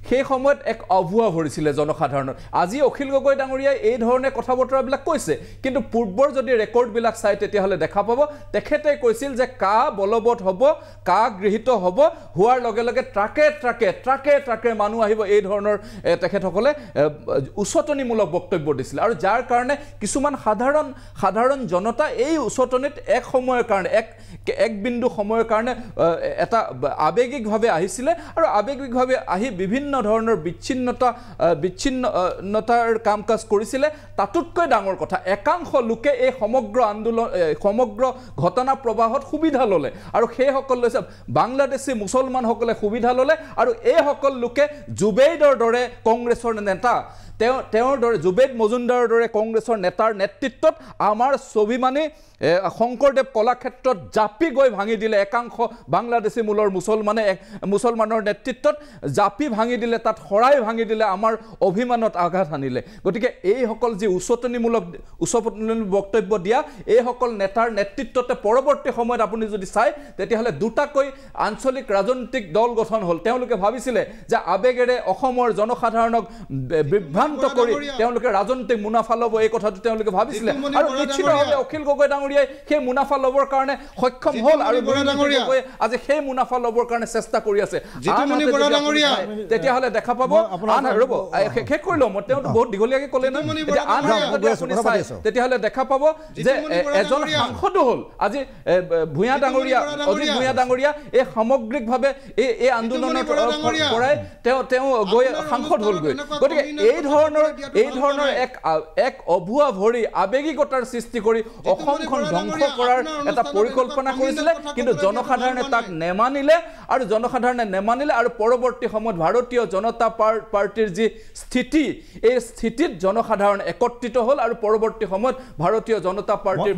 সেই সময়ত এক অভুৱা ভৰিছিলে জনসাধাৰণৰ আজি অখিল গগৈ ডাঙৰীয়াই এই ধৰণে কথা বতৰাবিলাক কৈছে কিন্তু পূৰ্বৰ যদি ৰেকৰ্ডবিলাক চাই তেতিয়াহ'লে দেখা পাব তেখেতে কৈছিল যে কা বলবৎ হ'ব কা গৃহীত হ'ব হোৱাৰ লগে লগে ট্ৰাকে মানুহ আহিব এই ধৰণৰ তেখেতসকলে উচতনিমূলক বক্তব্য দিছিল আৰু যাৰ কাৰণে কিছুমান সাধাৰণ জনতা এই উচতনিত এক সময়ৰ কাৰণে এক বিন্দু সময়ৰ কাৰণে এটা আৱেগিকভাৱে আহিছিলে আৰু আৱেগিকভাৱে আহি বিভিন্ন ধৰণৰ বিচ্ছিন্নতাৰ কাম কাজ কৰিছিলে তাতোতকৈ ডাঙৰ কথা একাংশ লোকে এই সমগ্ৰ ঘটনা প্ৰবাহত সুবিধা ল'লে আৰু সেইসকল লৈছে বাংলাদেশী মুছলমানসকলে সুবিধা ল'লে আৰু এইসকল লোকে জুবেইদৰ দৰে কংগ্ৰেছৰ নেতা তেওঁৰ দৰে জুবেইদ মজুমদাৰৰ দৰে কংগ্ৰেছৰ নেতাৰ নেতৃত্বত আমাৰ স্বাভিমানী শংকৰদেৱ কলাক্ষেত্ৰত জাপি গৈ ভাঙি দিলে একাংশ বাংলাদেশী মূলৰ মুছলমানৰ নেতৃত্বত জাপি ভাঙি দিলে তাত শৰাই ভাঙি দিলে আমাৰ অভিমানত আঘাত আনিলে গতিকে এইসকল যি উচতনিমূলক বক্তব্য দিয়া এইসকল নেতাৰ নেতৃত্বতে পৰৱৰ্তী সময়ত আপুনি যদি চায় তেতিয়াহ'লে দুটাকৈ আঞ্চলিক ৰাজনৈতিক দল গঠন হ'ল তেওঁলোকে ভাবিছিলে যে আৱেগেৰে অসমৰ জনসাধাৰণক বিভ্ৰান্ত কৰি তেওঁলোকে ৰাজনৈতিক মুনাফা ল'ব এই কথাটো তেওঁলোকে ভাবিছিলে আৰু নিশ্চিতভাৱে অখিল গগৈ ডাঙৰীয়াই সেই মুনাফা ল'বৰ কাৰণে সক্ষম হ'ল আৰু আজি সেই মুনাফা ল'বৰ কাৰণে চেষ্টা কৰি আছে তেতিয়াহ'লে দেখা পাব ৰ'ব শেষ কৰি লওঁ মই তেওঁতো বহুত দীঘলীয়াকৈ ক'লে ন তেতিয়াহ'লে দেখা পাব যে এজন সাংসদো হ'ল আজি অজিত ভূঞা ডাঙৰীয়া এই সামগ্ৰিকভাৱে এই আন্দোলনৰ পৰাই তেওঁ গৈ সাংসদ হ'লগৈ গতিকে এই ধৰণৰ এক অভুৱা ভৰি আৱেগিকতাৰ সৃষ্টি কৰি অসমখন ধ্বংস কৰাৰ এটা পৰিকল্পনা কৰিছিলে কিন্তু জনসাধাৰণে তাক নেমানিলে আৰু পৰৱৰ্তী সময়ত ভাৰতীয় জনতা পাৰ্টিৰ যি স্থিতি এই স্থিতিত জনসাধাৰণ একত্ৰিত হ'ল আৰু পৰৱৰ্তী সময়ত ভাৰতীয় জনতা পাৰ্টিৰ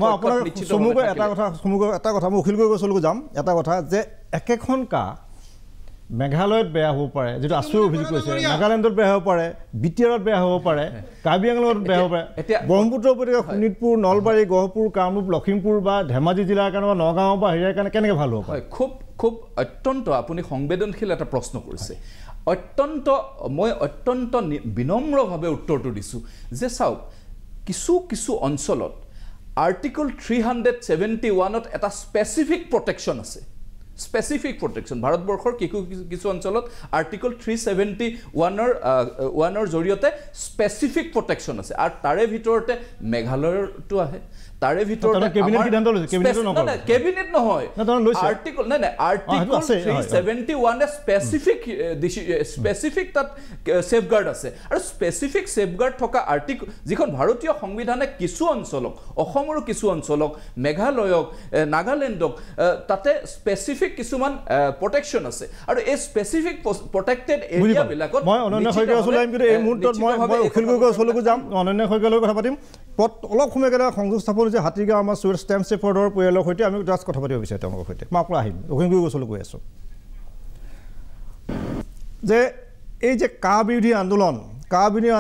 এটা কথা মই অখিল গগৈ ওচৰলৈ যাম এটা কথা যে একেখন কা মেঘালয়ত বেয়া হ'ব পাৰে যিটো আছুৱে অভিযোগ কৰিছে নাগালেণ্ডত বেয়া হ'ব পাৰে বিটিআৰত বেয়া হ'ব পাৰে কাৰ্বি আংলঙত বেয়া হ'ব পাৰে ব্ৰহ্মপুত্ৰ উপত্যকা শোণিতপুৰ নলবাৰী গহপুৰ কামৰূপ লখিমপুৰ বা ধেমাজি জিলাৰ কাৰণে বা নগাঁও বা হেৰিয়াৰ কাৰণে কেনেকৈ ভাল হ'ব পাৰে খুব অত্যন্ত আপুনি সংবেদনশীল এটা প্ৰশ্ন কৰিছে মই অত্যন্ত বিনম্ৰভাৱে উত্তৰটো দিছোঁ যে চাওক কিছু অঞ্চলত আৰ্টিকল 371ত এটা স্পেচিফিক প্ৰটেকশ্যন আছে স্পেচিফিক প্ৰটেকশ্যন ভাৰতবৰ্ষৰ কিছু অঞ্চলত আৰ্টিকল 371ৰ জৰিয়তে স্পেচিফিক প্ৰটেকশ্যন আছে আৰু তাৰে ভিতৰতে মেঘালয়তো আহে তাৰে ভিতৰত কেবিনেট নহয় আৰ্টিকল নাই আৰ্টিকল 371 স্পেচিফিক তাত সেফগাৰ্ড আছে আৰু স্পেচিফিক সেফগাৰ্ড থকা আৰ্টিকল যিখন ভাৰতীয় সংবিধানে কিছু অঞ্চলক অসমৰো কিছু অঞ্চলক মেঘালয়ক নাগালেণ্ডক তাতে স্পেচিফিক কিছুমান প্ৰটেকশ্যন আছে আৰু এই স্পেচিফিক প্ৰটেক্টেড এৰিয়াবিলাকত মই অনন্য শইকীয়া ওচৰলৈ কিন্তু এই মুহূৰ্তত মই অখিল গগৈৰ ওচৰলৈকে যাম অনন্য শইকীয়াৰ লগত কথা পাতিম অলপ সময় কেইটা সংযোগ স্থাপন হৈছে হাতীগাঁও আমাৰ ষ্টেম্প ষ্টেফৰ্ডৰ পৰিয়ালৰ সৈতে আমি জাষ্ট কথা পাতিব বিচাৰোঁ তেওঁলোকৰ সৈতে মই আপোনাক আহিম অখিল গগৈৰ ওচৰলৈ গৈ আছোঁ যে এই যে কা বিৰোধী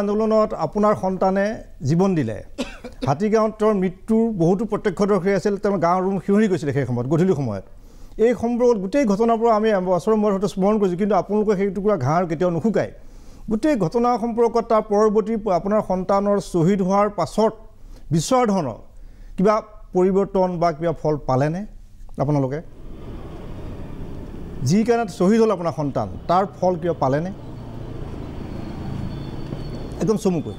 আন্দোলনত আপোনাৰ সন্তানে জীৱন দিলে হাতীগাঁৱত তেওঁৰ মৃত্যুৰ বহুতো প্ৰত্যক্ষদৰ্শী আছিল তেওঁ গাঁৱৰ ৰুম শিয়ৰি গৈছিলে সেই সময়ত গধূলি সময়ত এই সম্পৰ্কত গোটেই ঘটনাবোৰ আমি বছৰৰ মূৰত হয়তো স্মৰণ কৰিছোঁ কিন্তু আপোনালোকে সেই টুকুৰা ঘাঁৰ কেতিয়াও নুশুকায় গোটেই ঘটনা সম্পৰ্কত তাৰ পৰৱৰ্তী আপোনাৰ সন্তানৰ শ্বহীদ হোৱাৰ পাছত বিচৰা ধৰণৰ কিবা পৰিৱৰ্তন বা কিবা ফল পালেনে আপোনালোকে যি কাৰণে শ্বহীদ হ'ল আপোনাৰ সন্তান তাৰ ফল কিবা পালেনে একদম চমুকৈ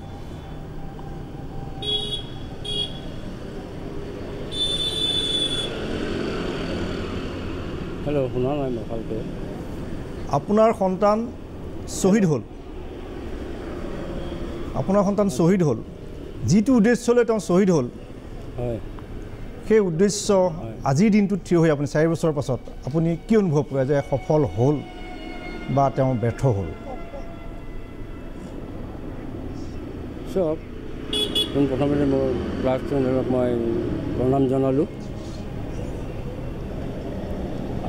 হেল্ল' শুনা নাই মই ভালকৈ আপোনাৰ সন্তান শ্বহীদ হ'ল যিটো উদ্দেশ্যলৈ তেওঁ শ্বহীদ হ'ল হয় সেই উদ্দেশ্য আজিৰ দিনটোত থিয় হৈ আপুনি 4 বছৰৰ পাছত আপুনি কি অনুভৱ কৰে যে সফল হ'ল বা তেওঁ ব্যৰ্থ হ'ল চব পোনপ্ৰথমতে মোৰ ক্লাছ 10 মই প্ৰণাম জনালোঁ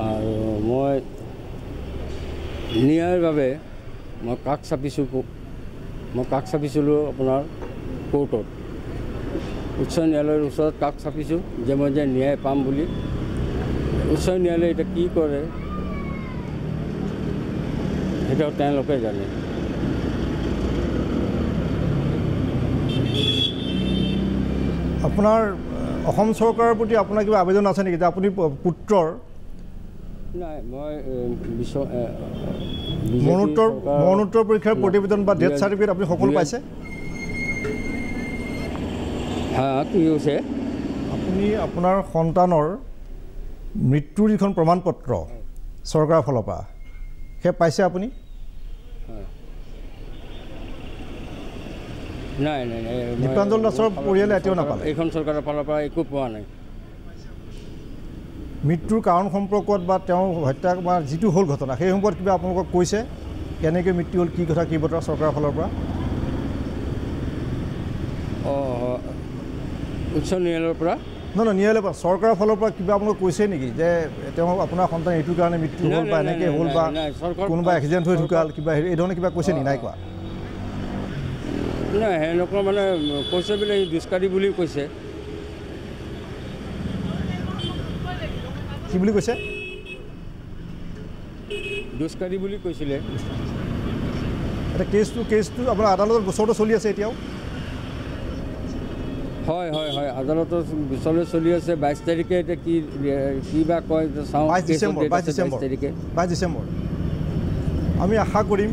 আৰু মই ন্যায়ৰ বাবে মই কাষ চাপিছিলোঁ আপোনাৰ কোৰ্টত উচ্চ ন্যায়ালয়ৰ ওচৰত কাষ চাপিছোঁ যে মই যে ন্যায় পাম বুলি উচ্চ ন্যায়ালয়ে এতিয়া কি কৰে সেইটো তেওঁলোকে জানে আপোনাৰ অসম চৰকাৰৰ প্ৰতি আপোনাৰ কিবা আবেদন আছে নেকি যে আপুনি পুত্ৰৰ নাই মই মৰণোত্তৰ পৰীক্ষাৰ প্ৰতিবেদন বা ডেথ চাৰ্টিফিকেট আপুনি সকলো পাইছে হা কি হৈছে আপুনি আপোনাৰ সন্তানৰ মৃত্যুৰ যিখন প্ৰমাণ পত্ৰ চৰকাৰৰ ফালৰ পৰা সেই পাইছে আপুনি নাই নাই দীপাঞ্জল দাসৰ পৰিয়ালে এতিয়াও নাপালে এইখন চৰকাৰৰ ফালৰ পৰা একো পোৱা নাই মৃত্যুৰ কাৰণ সম্পৰ্কত বা তেওঁ হত্যা বা যিটো হ'ল ঘটনা সেই সম্পৰ্কত কিবা আপোনালোকক কৈছে কেনেকৈ মৃত্যু হ'ল কি কথা কি বতৰা চৰকাৰৰ ফালৰ পৰা উচ্চ ন্যায়ালয়ৰ পৰা নহয় ন্যায়ালয়ৰ পৰা চৰকাৰৰ ফালৰ পৰা কিবা আপোনালোকে কৈছে নেকি যে তেওঁ আপোনাৰ সন্তান এইটো কাৰণে মৃত্যু হ'ল বা এনেকৈ হ'ল বা কোনোবা এক্সিডেণ্ট হৈ ঢুকাল কিবা এই ধৰণে কিবা কৈছে নেকি নাই কোৱা নাই সেনেকুৱা মানে কৈছে বোলে সি দুষ্কাৰী বুলি কৈছে কি বুলি কৈছে দুষ্কাৰী বুলি কৈছিলে এটা কেছটো আপোনাৰ আদালতৰ গোচৰটো চলি আছে এতিয়াও হয় হয় হয় আদালতৰ গোচৰলৈ চলি আছে 22 তাৰিখে এতিয়া কি বা কয় চাওঁ 22 ডিচেম্বৰ আমি আশা কৰিম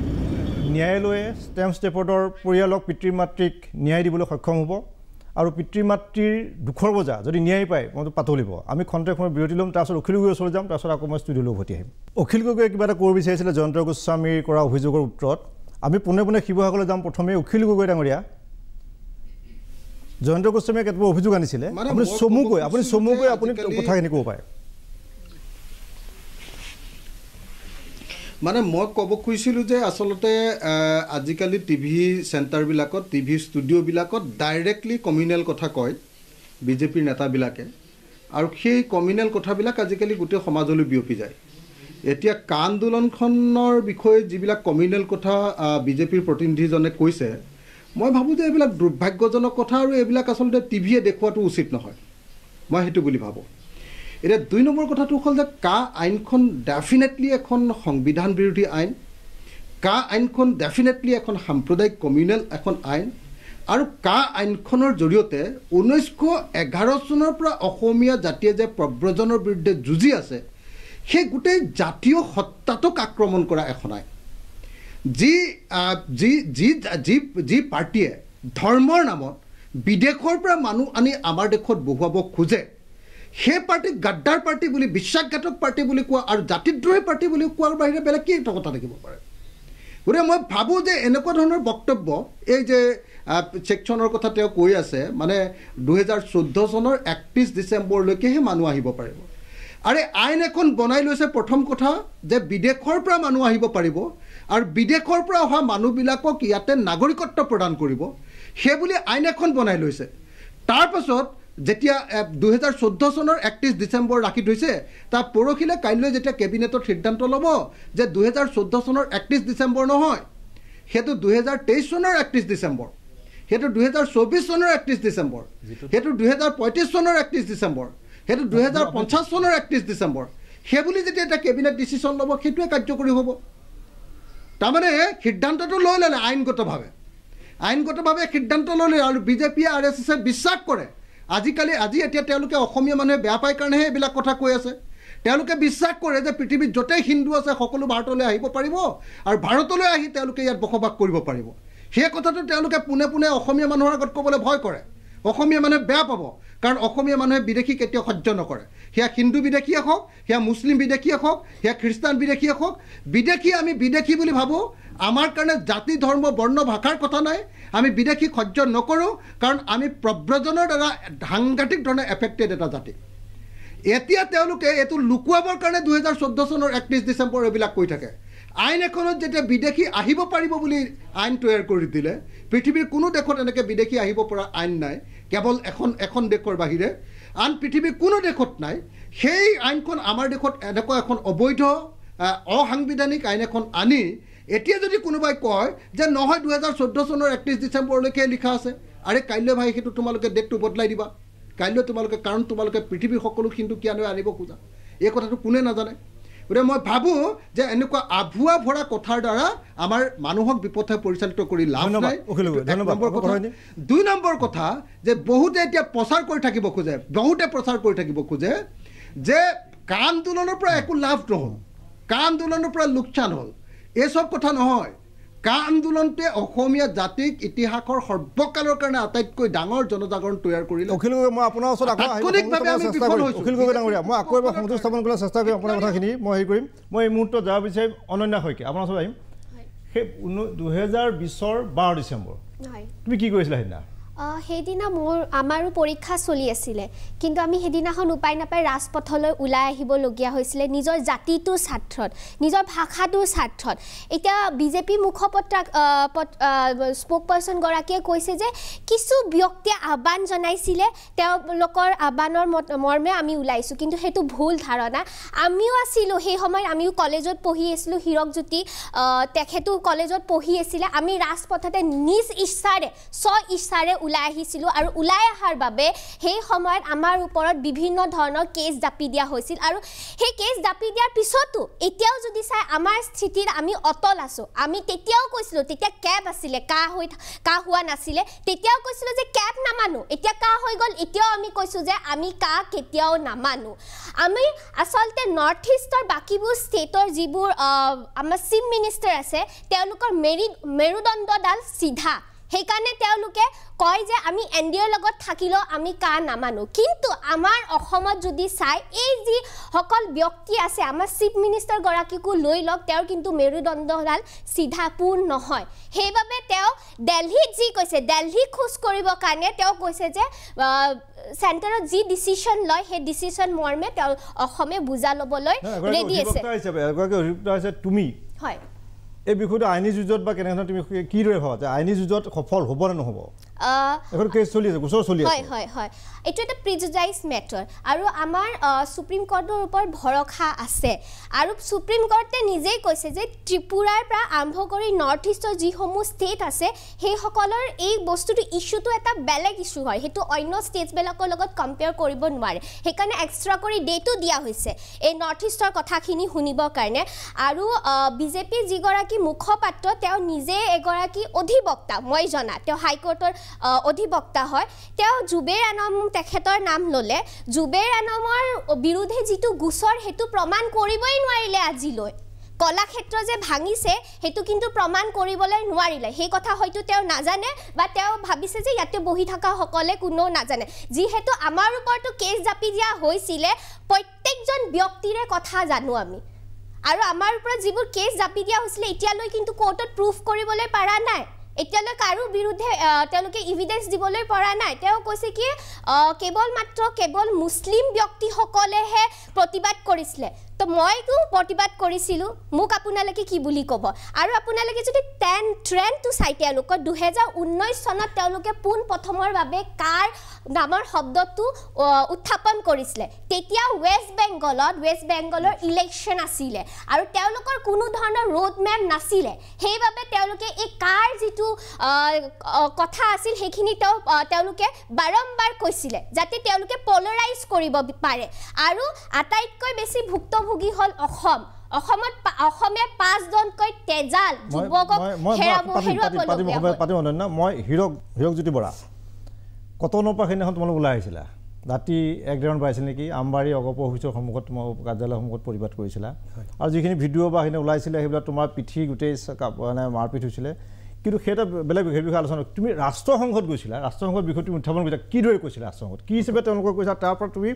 ন্যায়ালয়ে ষ্টেম্প ষ্টেফৰ্ডৰ পৰিয়ালক পিতৃ মাতৃক ন্যায় দিবলৈ সক্ষম হ'ব আৰু পিতৃ মাতৃৰ দুখৰ বজা যদি ন্যায় পায় মইতো পাতলিব আমি খন্তেক সময় বিৰতি ল'ম তাৰপিছত অখিল গগৈৰ ওচৰলৈ যাম তাৰপিছত আকৌ মই ষ্টুডিঅ'লৈ উভতি আহিম অখিল গগৈয়ে কিবা এটা কৰিব বিচাৰিছিলে জয়ন্ত গোস্বামীৰ কৰা অভিযোগৰ উত্তৰত আমি পোনে পোনে শিৱসাগৰলৈ যাম প্ৰথমে অখিল গগৈ ডাঙৰীয়া জয়ন্ত গোস্বামীয়ে কেতিয়াবা অভিযোগ আনিছিলে আপুনি চমুকৈ আপুনি কথাখিনি ক'ব পাৰে মানে মই ক'ব খুজিছিলোঁ যে আচলতে আজিকালি টিভি চেণ্টাৰবিলাকত টিভি ষ্টুডিঅ'বিলাকত ডাইৰেক্টলি কমিউনেল কথা কয় বিজেপিৰ নেতাবিলাকে আৰু সেই কমিউনেল কথাবিলাক আজিকালি গোটেই সমাজলৈ বিয়পি যায় এতিয়া কা আন্দোলনখনৰ বিষয়ে যিবিলাক কমিউনেল কথা বিজেপিৰ প্ৰতিনিধিজনে কৈছে মই ভাবোঁ যে এইবিলাক দুৰ্ভাগ্যজনক কথা আৰু এইবিলাক আচলতে টিভিয়ে দেখুৱাটো উচিত নহয় মই সেইটো বুলি ভাবোঁ এতিয়া 2 নম্বৰ কথাটো হ'ল যে কা আইনখন ডেফিনেটলি এখন সংবিধান বিৰোধী আইন কা আইনখন ডেফিনেটলি এখন সাম্প্ৰদায়িক কমিউনেল এখন আইন আৰু কা আইনখনৰ জৰিয়তে 1911 চনৰ পৰা অসমীয়া জাতিয়ে যে প্ৰব্ৰজনৰ বিৰুদ্ধে যুঁজি আছে সেই গোটেই জাতীয় সত্তাটোক আক্ৰমণ কৰা এখন আইন যি পাৰ্টিয়ে ধৰ্মৰ নামত বিদেশৰ পৰা মানুহ আনি আমাৰ দেশত বহুৱাব খোজে সেই পাৰ্টিক গাদ্দাৰ পাৰ্টি বুলি বিশ্বাসঘাতক পাৰ্টি বুলি কোৱা আৰু জাতিদ্ৰোহী পাৰ্টি বুলি কোৱাৰ বাহিৰে বেলেগ কি এটা কথা থাকিব পাৰে গতিকে মই ভাবোঁ যে এনেকুৱা ধৰণৰ বক্তব্য এই যে ছেকশ্যনৰ কথা তেওঁ কৈ আছে মানে 2014 চনৰ 31 ডিচেম্বৰলৈকেহে মানুহ আহিব পাৰিব আৰু আইন এখন বনাই লৈছে প্ৰথম কথা যে বিদেশৰ পৰা মানুহ আহিব পাৰিব আৰু বিদেশৰ পৰা অহা মানুহবিলাকক ইয়াতে নাগৰিকত্ব প্ৰদান কৰিব সেই বুলি আইন এখন বনাই লৈছে তাৰ পাছত যেতিয়া 2014 চনৰ 31 ডিচেম্বৰ ৰাখি থৈছে তাৰ পৰহিলে কাইলৈ যেতিয়া কেবিনেটত সিদ্ধান্ত ল'ব যে 2014 চনৰ 31 ডিচেম্বৰ নহয় সেইটো 2023 চনৰ 31 ডিচেম্বৰ সেইটো 2024 চনৰ 31 ডিচেম্বৰ সেইটো 2035 চনৰ 31 ডিচেম্বৰ সেইটো 2050 চনৰ 31 ডিচেম্বৰ সেই বুলি যেতিয়া এটা কেবিনেট ডিচিশ্যন ল'ব সেইটোৱে কাৰ্যকৰী হ'ব তাৰমানে সিদ্ধান্তটো লৈ ল'লে আইনগতভাৱে সিদ্ধান্ত ল'লে আৰু বিজেপিয়ে RSSে বিশ্বাস কৰে আজি এতিয়া তেওঁলোকে অসমীয়া মানুহে বেয়া পায় কাৰণেহে এইবিলাক কথা কৈ আছে তেওঁলোকে বিশ্বাস কৰে যে পৃথিৱীত য'তেই হিন্দু আছে সকলো ভাৰতলৈ আহিব পাৰিব আৰু ভাৰতলৈ আহি তেওঁলোকে ইয়াত বসবাস কৰিব পাৰিব সেই কথাটো তেওঁলোকে পোনে পোনে অসমীয়া মানুহৰ আগত ক'বলৈ ভয় কৰে অসমীয়া মানুহে বেয়া পাব কাৰণ অসমীয়া মানুহে বিদেশী কেতিয়াও সহ্য নকৰে সেয়া হিন্দু বিদেশীয়ে হওক সেয়া মুছলিম বিদেশীয়ে হওক সেয়া খ্ৰীষ্টান বিদেশীয়ে হওক আমি বিদেশী বুলি ভাবোঁ আমাৰ কাৰণে জাতি ধৰ্ম বৰ্ণ ভাষাৰ কথা নাই আমি বিদেশী সহ্য নকৰোঁ কাৰণ আমি প্ৰব্ৰজনৰ দ্বাৰা সাংঘাতিক ধৰণে এফেক্টেড এটা জাতি এতিয়া তেওঁলোকে এইটো লুকুৱাবৰ কাৰণে 2014 চনৰ 31 ডিচেম্বৰ এইবিলাক কৈ থাকে আইন এখনত যেতিয়া বিদেশী আহিব পাৰিব বুলি আইন তৈয়াৰ কৰি দিলে পৃথিৱীৰ কোনো দেশত এনেকৈ বিদেশী আহিব পৰা আইন নাই কেৱল এখন দেশৰ বাহিৰে আন পৃথিৱীৰ কোনো দেশত নাই সেই আইনখন আমাৰ দেশত এনেকুৱা এখন অবৈধ অসাংবিধানিক আইন এখন আনি এতিয়া যদি কোনোবাই কয় যে নহয় 2014 চনৰ 31 ডিচেম্বৰলৈকে লিখা আছে আৰে কাইলৈ ভাই সেইটো তোমালোকে ডেটটো বদলাই দিবা কাইলৈ তোমালোকে কাৰণ তোমালোকে পৃথিৱীৰ সকলো হিন্দু কিয়ালৈ আনিব খোজা এই কথাটো কোনে নাজানে গতিকে মই ভাবোঁ যে এনেকুৱা আভুৱা ভৰা কথাৰ দ্বাৰা আমাৰ মানুহক বিপথে পৰিচালিত কৰি লাভ নাই 2 নম্বৰ কথা যে বহুতে এতিয়া প্ৰচাৰ কৰি থাকিব খোজে যে কা আন্দোলনৰ পৰা একো লাভ নহ'ল কা আন্দোলনৰ পৰা লোকচান হ'ল এইসব কথা নহয় কা আন্দোলনতে অসমীয়া জাতিক ইতিহাসৰ সৰ্বকালৰ কাৰণে আটাইতকৈ ডাঙৰ জনজাগৰণ তৈয়াৰ কৰিলে অখিল গগৈ মই আপোনাৰ ওচৰত অখিল গগৈ ডাঙৰীয়া মই আকৌ এবাৰ সংযোগ স্থাপন কৰাৰ চেষ্টা কৰিম আপোনাৰ কথাখিনি মই হেৰি কৰিম মই এই মুহূৰ্তত যাব বিচাৰিম অনন্যা শইকীয়া আপোনাৰ ওচৰত আহিম সেই 2020 12 ডিচেম্বৰ তুমি কি কৰিছিলা সেইদিনা সেইদিনা আমাৰো পৰীক্ষা চলি আছিলে কিন্তু আমি সেইদিনাখন উপায় নাপাই ৰাজপথলৈ ওলাই আহিবলগীয়া হৈছিলে নিজৰ জাতিটোৰ স্বাৰ্থত নিজৰ ভাষাটোৰ স্বাৰ্থত এতিয়া বিজেপি মুখপাত্ৰ স্পোক পাৰ্চনগৰাকীয়ে কৈছে যে কিছু ব্যক্তিয়ে আহ্বান জনাইছিলে তেওঁলোকৰ আহ্বানৰ মৰ্মে আমি ওলাইছোঁ কিন্তু সেইটো ভুল ধাৰণা আমিও আছিলোঁ সেই সময়ত আমিও কলেজত পঢ়ি আছিলোঁ হীৰকজ্যোতি তেখেতো কলেজত পঢ়ি আছিলে আমি ৰাজপথতে নিজ ইচ্ছাৰে ইচ্ছাৰে ওলাই আহিছিলোঁ আৰু ওলাই অহাৰ বাবে সেই সময়ত আমাৰ ওপৰত বিভিন্ন ধৰণৰ কেছ জাপি দিয়া হৈছিল আৰু সেই কেছ জাপি দিয়াৰ পিছতো এতিয়াও যদি চাই আমাৰ স্থিতিত আমি অটল আছোঁ আমি তেতিয়াও কৈছিলোঁ তেতিয়া কেব আছিলে কা হোৱা নাছিলে তেতিয়াও কৈছিলোঁ যে কেব নামানো এতিয়া কা হৈ গ'ল এতিয়াও আমি কৈছোঁ যে আমি কা কেতিয়াও নামানো আমি আচলতে নৰ্থ ইষ্টৰ বাকীবোৰ ষ্টেটৰ যিবোৰ আমাৰ চিফ মিনিষ্টাৰ আছে তেওঁলোকৰ মেৰুদণ্ডডাল চিধা সেইকাৰণে তেওঁলোকে কয় যে আমি এনডিএৰ লগত থাকিলেও আমি কা নামানো কিন্তু আমাৰ অসমত যদি চাই এই যি সকল ব্যক্তি আছে আমাৰ চিফ মিনিষ্টাৰগৰাকীকো লৈ লওক তেওঁৰ কিন্তু মেৰুদণ্ডডাল চিধাপূৰ নহয় সেইবাবে তেওঁ দিল্লীত যি কৈছে দিল্লী খোজ কৰিবৰ কাৰণে তেওঁ কৈছে যে চেণ্টাৰত যি ডিচিশ্যন লয় সেই ডিচিশ্যন মৰ্মে তেওঁ অসমে বুজা ল'বলৈ ৰেডি আছে তুমি হয় এই বিষয়টো আইনী যুঁজত বা কেনেধৰণে তুমি কিদৰে ভাবা যে আইনী যুঁজত সফল হ'ব নে নহ'ব এখন কেছ চলি আছে গোচৰ চলি আছে হয় এইটো এটা প্ৰিজুডাইজ মেটাৰ আৰু আমাৰ সুপ্ৰিম কোৰ্টৰ ওপৰত ভৰসা আছে আৰু সুপ্ৰিম কোৰ্টে নিজেই কৈছে যে ত্ৰিপুৰাৰ পৰা আৰম্ভ কৰি নৰ্থ ইষ্টৰ যিসমূহ ষ্টেট আছে সেইসকলৰ এই বস্তুটো ইছ্যুটো এটা বেলেগ ইছ্যু হয় সেইটো অন্য ষ্টেটছবিলাকৰ লগত কম্পেয়াৰ কৰিব নোৱাৰে সেইকাৰণে এক্সট্ৰা কৰি ডেটো দিয়া হৈছে এই নৰ্থ ইষ্টৰ কথাখিনি শুনিবৰ কাৰণে আৰু বিজেপি যিগৰাকী মুখপাত্ৰ তেওঁ নিজে এগৰাকী অধিবক্তা মই জনা তেওঁ হাইকোৰ্টৰ অধিবক্তা হয় তেওঁ জুবেৰ আনম তেখেতৰ নাম ল'লে জুবেৰ আনমৰ বিৰুদ্ধে যিটো গোচৰ সেইটো প্ৰমাণ কৰিবই নোৱাৰিলে আজিলৈ কলাক্ষেত্ৰ যে ভাঙিছে সেইটো কিন্তু প্ৰমাণ কৰিবলৈ নোৱাৰিলে সেই কথা হয়তো তেওঁ নাজানে বা তেওঁ ভাবিছে যে ইয়াতে বহি থকা সকলে কোনো নাজানে যিহেতু আমাৰ ওপৰতো কেছ জাপি দিয়া হৈছিলে প্ৰত্যেকজন ব্যক্তিৰে কথা জানো আমি আৰু আমাৰ ওপৰত যিবোৰ কেছ জাপি দিয়া হৈছিলে এতিয়ালৈ কিন্তু কোৰ্টত প্ৰুফ কৰিবলৈ পৰা নাই এতিয়ালৈ কাৰো বিৰুদ্ধে তেওঁলোকে এভিডেন্স দিবলৈ পৰা নাই তেওঁ কৈছে কি কেৱল মুছলিম ব্যক্তিসকলেহে প্ৰতিবাদ কৰিছিলে তো মইতো প্ৰতিবাদ কৰিছিলোঁ মোক আপোনালোকে কি বুলি ক'ব আৰু আপোনালোকে যদি ট্ৰেণ্ডটো চাই তেওঁলোকৰ 2019 চনত তেওঁলোকে পোন প্ৰথমৰ বাবে কাৰ নামৰ শব্দটো উত্থাপন কৰিছিলে তেতিয়া ৱেষ্ট বেংগলৰ ইলেকশ্যন আছিলে আৰু তেওঁলোকৰ কোনো ধৰণৰ ৰোড মেপ নাছিলে সেইবাবে তেওঁলোকে এই কাৰ যিটো কথা আছিল সেইখিনি তেওঁলোকে বাৰম্বাৰ কৈছিলে যাতে তেওঁলোকে পলাৰাইজ কৰিব পাৰে আৰু আটাইতকৈ বেছি ভুক্তভোগী হ'ল অসমে 5 জনকৈ তেজাল যুৱকক হেৰুৱাবলগীয়া মই হীৰকজ্যোতি বৰা কটনৰ পৰা সেইদিনাখন তোমালোক ওলাই আহিছিলা ৰাতি 1:30 পাইছিল নেকি আমবাৰী অগপ অফিচৰ সন্মুখত তোমাৰ কাৰ্যালয়ৰ সন্মুখত প্ৰতিবাদ কৰিছিলা আৰু যিখিনি ভিডিঅ' বা সেইখিনি ওলাইছিলে সেইবিলাক তোমাৰ পিঠি গোটেই মানে মাৰপিট হৈছিলে কিন্তু সেইটা বেলেগ বিষয়ে আলোচনা তুমি ৰাষ্ট্ৰসংঘত গৈছিলা ৰাষ্ট্ৰসংঘৰ বিষয়টো উত্থাপন কৰিছা কিদৰে কৈছিলা ৰাষ্ট্ৰসংঘত কি হিচাপে তেওঁলোকক কৈছা তাৰ পৰা তুমি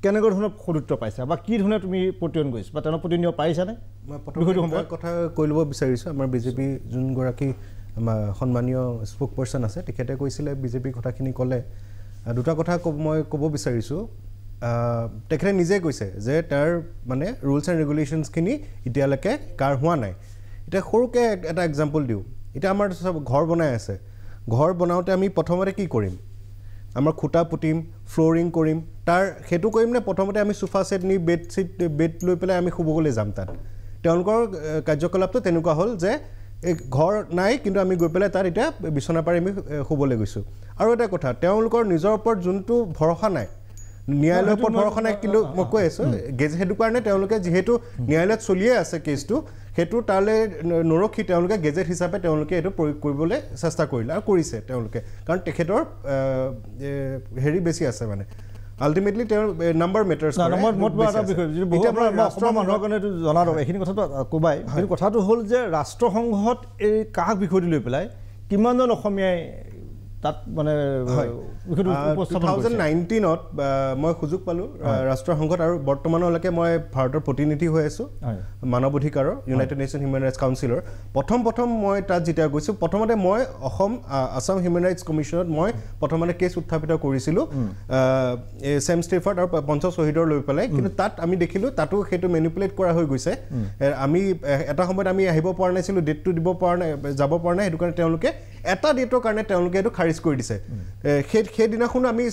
কেনেকুৱা ধৰণৰ সদুত্ব পাইছা বা কি ধৰণে তুমি প্ৰতিয়ন কৰিছা বা তেওঁলোক প্ৰতিনিধিত্ব পাইছানে মই প্ৰথমে কথা কৈ ল'ব বিচাৰিছোঁ আমাৰ বিজেপি যোনগৰাকী সন্মানীয় স্পোক পাৰ্চন আছে তেখেতে কৈছিলে বিজেপি কথাখিনি ক'লে দুটা কথা মই ক'ব বিচাৰিছোঁ তেখেতে নিজে কৈছে যে তাৰ মানে ৰুলছ এণ্ড ৰেগুলেশ্যনছখিনি এতিয়ালৈকে কাৰ হোৱা নাই এতিয়া সৰুকৈ এটা এক্সাম্পল দিওঁ এতিয়া আমাৰ চব ঘৰ বনাই আছে ঘৰ বনাওঁতে আমি প্ৰথমতে কি কৰিম আমাৰ খুঁটা পুতিম ফ্ল'ৰিং কৰিম তাৰ সেইটো কৰিম নে প্ৰথমতে আমি সোফা ছেট নি বেড লৈ পেলাই আমি শুবলৈ যাম তাত তেওঁলোকৰ কাৰ্যকলাপটো তেনেকুৱা হ'ল যে এই ঘৰ নাই কিন্তু আমি গৈ পেলাই তাত এতিয়া বিচনা পাৰি আমি শুবলৈ গৈছোঁ আৰু এটা কথা তেওঁলোকৰ নিজৰ ওপৰত যোনটো ভৰসা নাই ন্যায়ালয়ৰ ওপৰত ভৰসা নাই কিন্তু মই কৈ আছোঁ সেইটো কাৰণে তেওঁলোকে যিহেতু ন্যায়ালয়ত চলিয়ে আছে কেছটো সেইটো তালৈ নৰখি তেওঁলোকে গেজেট হিচাপে তেওঁলোকে এইটো প্ৰয়োগ কৰিবলৈ চেষ্টা কৰিলে আৰু কৰিছে তেওঁলোকে কাৰণ তেখেতৰ হেৰি বেছি আছে মানে আল্টিমেটলি তেওঁৰ নাম্বাৰ মেটাৰ্ছ মানুহৰ কাৰণে এইটো জনা দৰকাৰ এইখিনি কথাটো ক'বাই কিন্তু কথাটো হ'ল যে ৰাষ্ট্ৰসংঘত এই কাক বিষয়টো লৈ পেলাই কিমানজন অসমীয়াই তাত মানে 2019ত মই সুযোগ পালোঁ ৰাষ্ট্ৰসংঘত আৰু বৰ্তমানলৈকে মই ভাৰতৰ প্ৰতিনিধি হৈ আছোঁ মানৱ অধিকাৰৰ ইউনাইটেড নেশ্যন হিউমেন ৰাইটছ কাউন্সিলৰ প্ৰথম মই তাত যেতিয়া গৈছোঁ প্ৰথমতে মই আছাম হিউমেন ৰাইটছ কমিশ্যনত মই প্ৰথমতে কেছ উত্থাপিত কৰিছিলোঁ ছেম ষ্টেফাৰ্ড আৰু পঞ্চ শ্বহীদৰ লৈ পেলাই কিন্তু তাত আমি দেখিলোঁ তাতো সেইটো মেনিপুলেট কৰা হৈ গৈছে আমি এটা সময়ত আমি আহিব পৰা নাছিলোঁ ডেটটো দিব পৰা নাই যাব পৰা নাই সেইটো কাৰণে তেওঁলোকে এটা ডেটৰ কাৰণে তেওঁলোকে এইটো খাৰিজ কৰি দিছে সেইদিনাখন আমি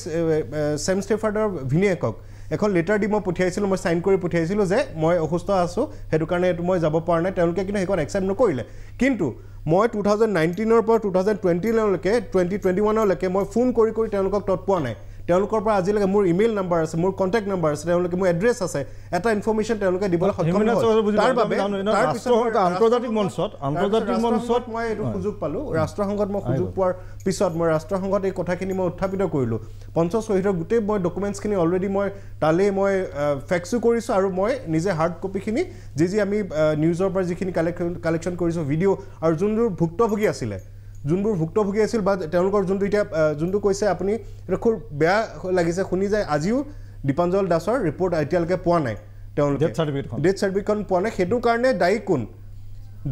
ছেম ষ্টেফাৰ্ডৰ ভিনিয়েকক এখন লেটাৰ দি মই পঠিয়াইছিলোঁ মই চাইন কৰি পঠিয়াইছিলোঁ যে মই অসুস্থ আছোঁ সেইটো কাৰণে এইটো মই যাব পৰা নাই তেওঁলোকে কিন্তু সেইখন একচেপ্ট নকৰিলে কিন্তু মই 2019ৰ পৰা 2021লৈকে মই ফোন কৰি তেওঁলোকক তৎ পোৱা নাই তেওঁলোকৰ পৰা আজিলৈকে মোৰ ইমেইল নাম্বাৰ আছে মোৰ কণ্টেক্ট নাম্বাৰ আছে তেওঁলোকে মোৰ এড্ৰেছ আছে এটা ইনফৰমেশ্যন তেওঁলোকে দিবলৈ সক্ষম তাৰ বাবে আন্তৰ্জাতিক মঞ্চত মই এইটো সুযোগ পালোঁ ৰাষ্ট্ৰসংঘত মই সুযোগ পোৱাৰ পিছত মই ৰাষ্ট্ৰসংঘত এই কথাখিনি মই উত্থাপিত কৰিলোঁ পঞ্চাছ শ্বহীদৰ গোটেই মই ডকুমেণ্টছখিনি অলৰেডি মই তালেই মই ফেক্সো কৰিছোঁ আৰু মই নিজে হাৰ্ড কপিখিনি যি আমি নিউজৰ পৰা যিখিনি কালেকশ্যন কৰিছোঁ ভিডিঅ' আৰু যোনবোৰ ভুক্তভোগী আছিল বা তেওঁলোকৰ যোনটো এতিয়া যোনটো কৈছে আপুনি এইটো খুব বেয়া লাগিছে শুনি যায় আজিও দীপাঞ্জল দাসৰ ৰিপৰ্ট এতিয়ালৈকে পোৱা নাই তেওঁলোকে ডেথ চাৰ্টিফিকেটখন পোৱা নাই সেইটো কাৰণে দায়ী কোন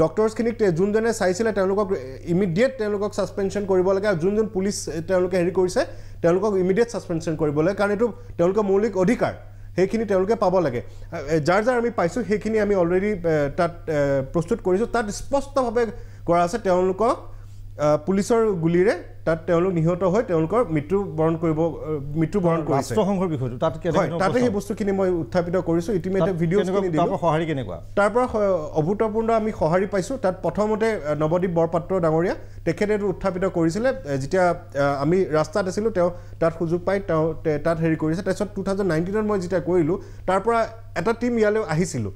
ডক্টৰছখিনিক যোনজনে চাইছিলে তেওঁলোকক ইমিডিয়েট তেওঁলোকক ছাছপেনশ্যন কৰিব লাগে আৰু যোনজন পুলিচ তেওঁলোকে হেৰি কৰিছে তেওঁলোকক ইমিডিয়েট ছাছপেনশ্যন কৰিব লাগে কাৰণ এইটো তেওঁলোকৰ মৌলিক অধিকাৰ সেইখিনি তেওঁলোকে পাব লাগে যাৰ আমি পাইছোঁ সেইখিনি আমি অলৰেডি তাত প্ৰস্তুত কৰিছোঁ তাত স্পষ্টভাৱে কৰা আছে তেওঁলোকক পুলিচৰ গুলিৰে তাত তেওঁলোক নিহত হৈ তেওঁলোকৰ মৃত্যুবৰণ কৰিছে ৰাষ্ট্ৰসংঘৰ বিষয়টো তাতে সেই বস্তুখিনি মই উত্থাপিত কৰিছোঁ ইতিমধ্যে ভিডিঅ'খিনি দিলোঁ সঁহাৰি কেনেকুৱা তাৰ পৰা অভূতপূৰ্ণ আমি সঁহাৰি পাইছোঁ তাত প্ৰথমতে নৱদ্বীপ বৰপাত্ৰ ডাঙৰীয়া তেখেতে এইটো উত্থাপিত কৰিছিলে যেতিয়া আমি ৰাস্তাত আছিলোঁ তেওঁ তাত সুযোগ পাই তেওঁ তাত হেৰি কৰিছে তাৰপিছত 2019ত মই যেতিয়া কৰিলোঁ তাৰ পৰা এটা টীম ইয়ালৈ আহিছিলোঁ